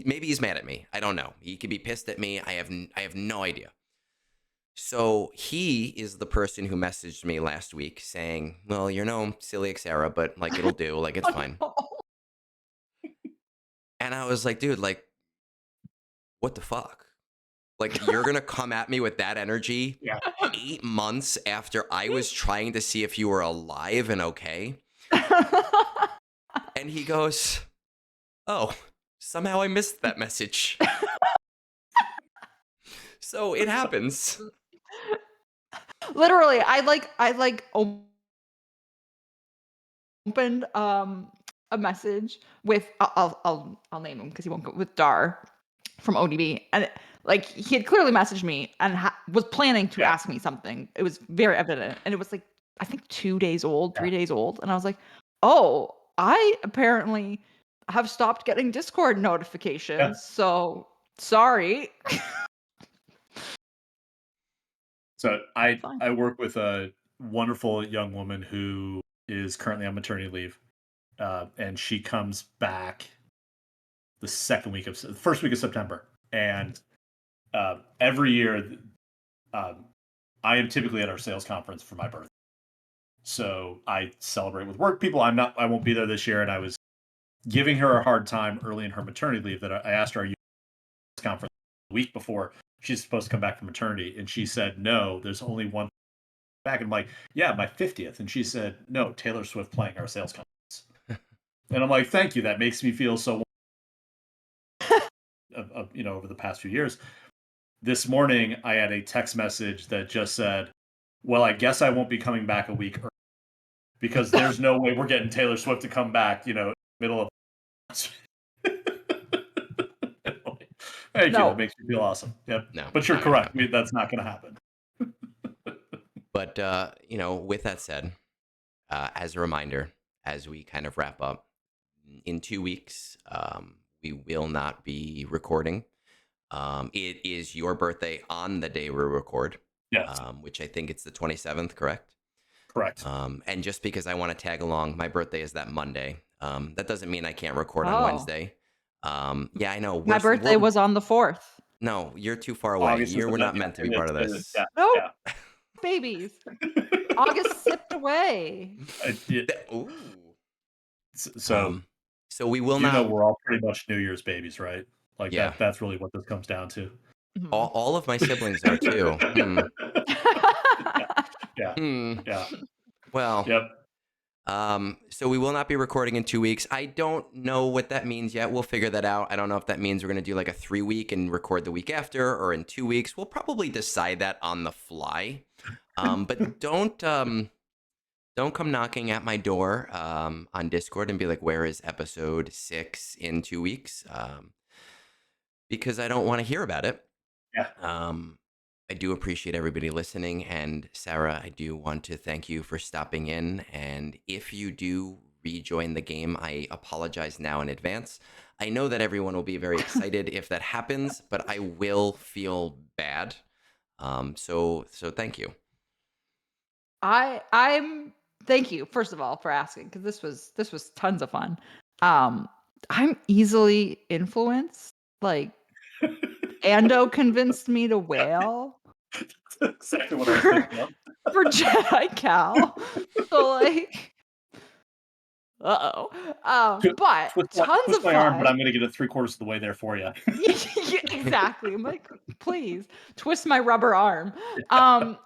maybe he's mad at me. I don't know. He could be pissed at me. I have no idea." So he is the person who messaged me last week saying, "Well, you're no celiac Sarah, but like it'll do, like it's Oh, fine." no. And I was like, "Dude, like what the fuck? Like you're gonna come at me with that energy Yeah. 8 months after I was trying to see if you were alive and okay?" And he goes, "Oh, somehow I missed that message." So it happens. Literally, I like opened a message with I'll name him because he won't go with Dar from ODB, and like he had clearly messaged me and was planning to Yeah. ask me something. It was very evident, and it was like I think 2 days old, 3 days old, and I was like, oh, I apparently have stopped getting Discord Yeah. notifications, so sorry. So It's fine. I work with a wonderful young woman who is currently on maternity leave, and she comes back the first week of September, and every year, um, I am typically at our sales conference for my birthday. So I celebrate with work people. I won't be there this year, and I was giving her a hard time early in her maternity leave that I asked her, "Are you at this conference?" The week before she's supposed to come back from maternity, and she said, "No, there's only one back." And I'm like, "Yeah, my 50th." And she said, "No, Taylor Swift playing our sales conference." And I'm like, "Thank you. That makes me feel so over the past few years." This morning, I had a text message that just said, "Well, I guess I won't be coming back a week early because there's no way we're getting Taylor Swift to come back, middle of." Thank you. That No, makes me feel awesome. Yep. No, But you're not gonna correct. happen. That's not going to happen. But with that said, as a reminder, as we kind of wrap up, in 2 weeks, we will not be recording. It is your birthday on the day we record, Yes. which I think it's the 27th, correct? Correct. And just because I want to tag along, my birthday is that Monday. That doesn't mean I can't record on oh, Wednesday. Yeah, I know. my birthday was on the 4th. No, you're too far away. August is You the were night. not Yeah, meant to be part of yeah, this. No, yeah. babies. August sipped away. Ooh. So So we will you know not. we're all pretty much New Year's babies, right? Like Yeah, that's really what this comes down to. Mhm. all of my siblings are too. Yeah. Hmm. Yeah. Well, Yep. so we will not be recording in 2 weeks. I don't know what that means yet. We'll figure that out. I don't know if that means we're going to do like a 3 week and record the week after, or in 2 weeks. We'll probably decide that on the fly. But don't come knocking at my door on Discord and be like, "Where is episode 6 in 2 weeks?" Because I don't want to hear about it. Yeah. I do appreciate everybody listening. And Sarah, I do want to thank you for stopping in. And if you do rejoin the game, I apologize now in advance. I know that everyone will be very excited if that happens, but I will feel bad. So thank you. I'm thank you first of all for asking because this was tons of fun. Um, I'm easily influenced. Like Ando convinced me to whale Exactly what I was for thinking of. for Jedi Cal. So like, uh-oh. Twi- But tons twist of my arm, but I'm fun. going to get it 3/4 of the way there for you. Yeah, exactly. I'm like, please twist my rubber arm. Um,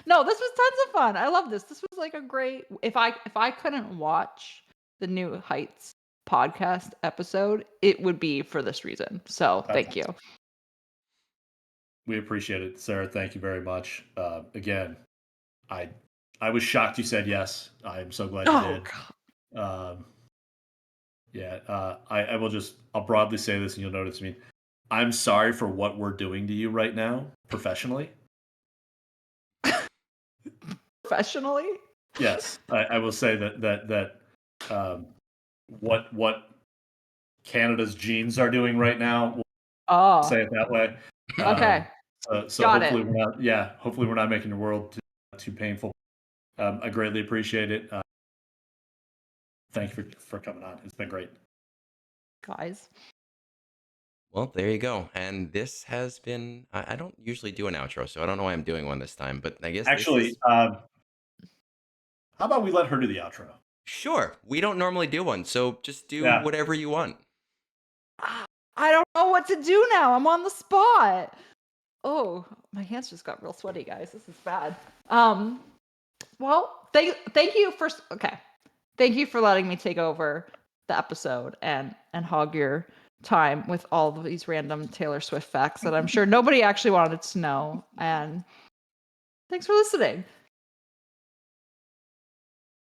no, this was tons of fun. I love this. This was like a great. If I couldn't watch the New Heights podcast episode, it would be for this reason. So That's thank you. awesome. We appreciate it, Sarah. Thank you very much. Again, I I was shocked you said yes. I'm so glad you Oh did. God. Um, yeah, I'll broadly say this and you'll notice me. I'm sorry for what we're doing to you right now professionally. Professionally. Yes, I will say that um, what Canada's genes are doing right now. We'll Oh, say it that way. okay. So Got it. hopefully we're not making the world too painful. I greatly appreciate it. Thank you for coming on. It's been great. Guys. Well, there you go. And this has been, I don't usually do an outro, so I don't know why I'm doing one this time, but I guess this Actually, is, how about we let her do the outro? sure. We don't normally do one, so just do Yeah. whatever you want. Ah, I don't know what to do now. I'm on the spot. Oh, my hands just got real sweaty, guys. This is bad. Well, thank you for okay. Thank you for letting me take over the episode and hog your time with all of these random Taylor Swift facts that I'm sure nobody actually wanted to know. And thanks for listening.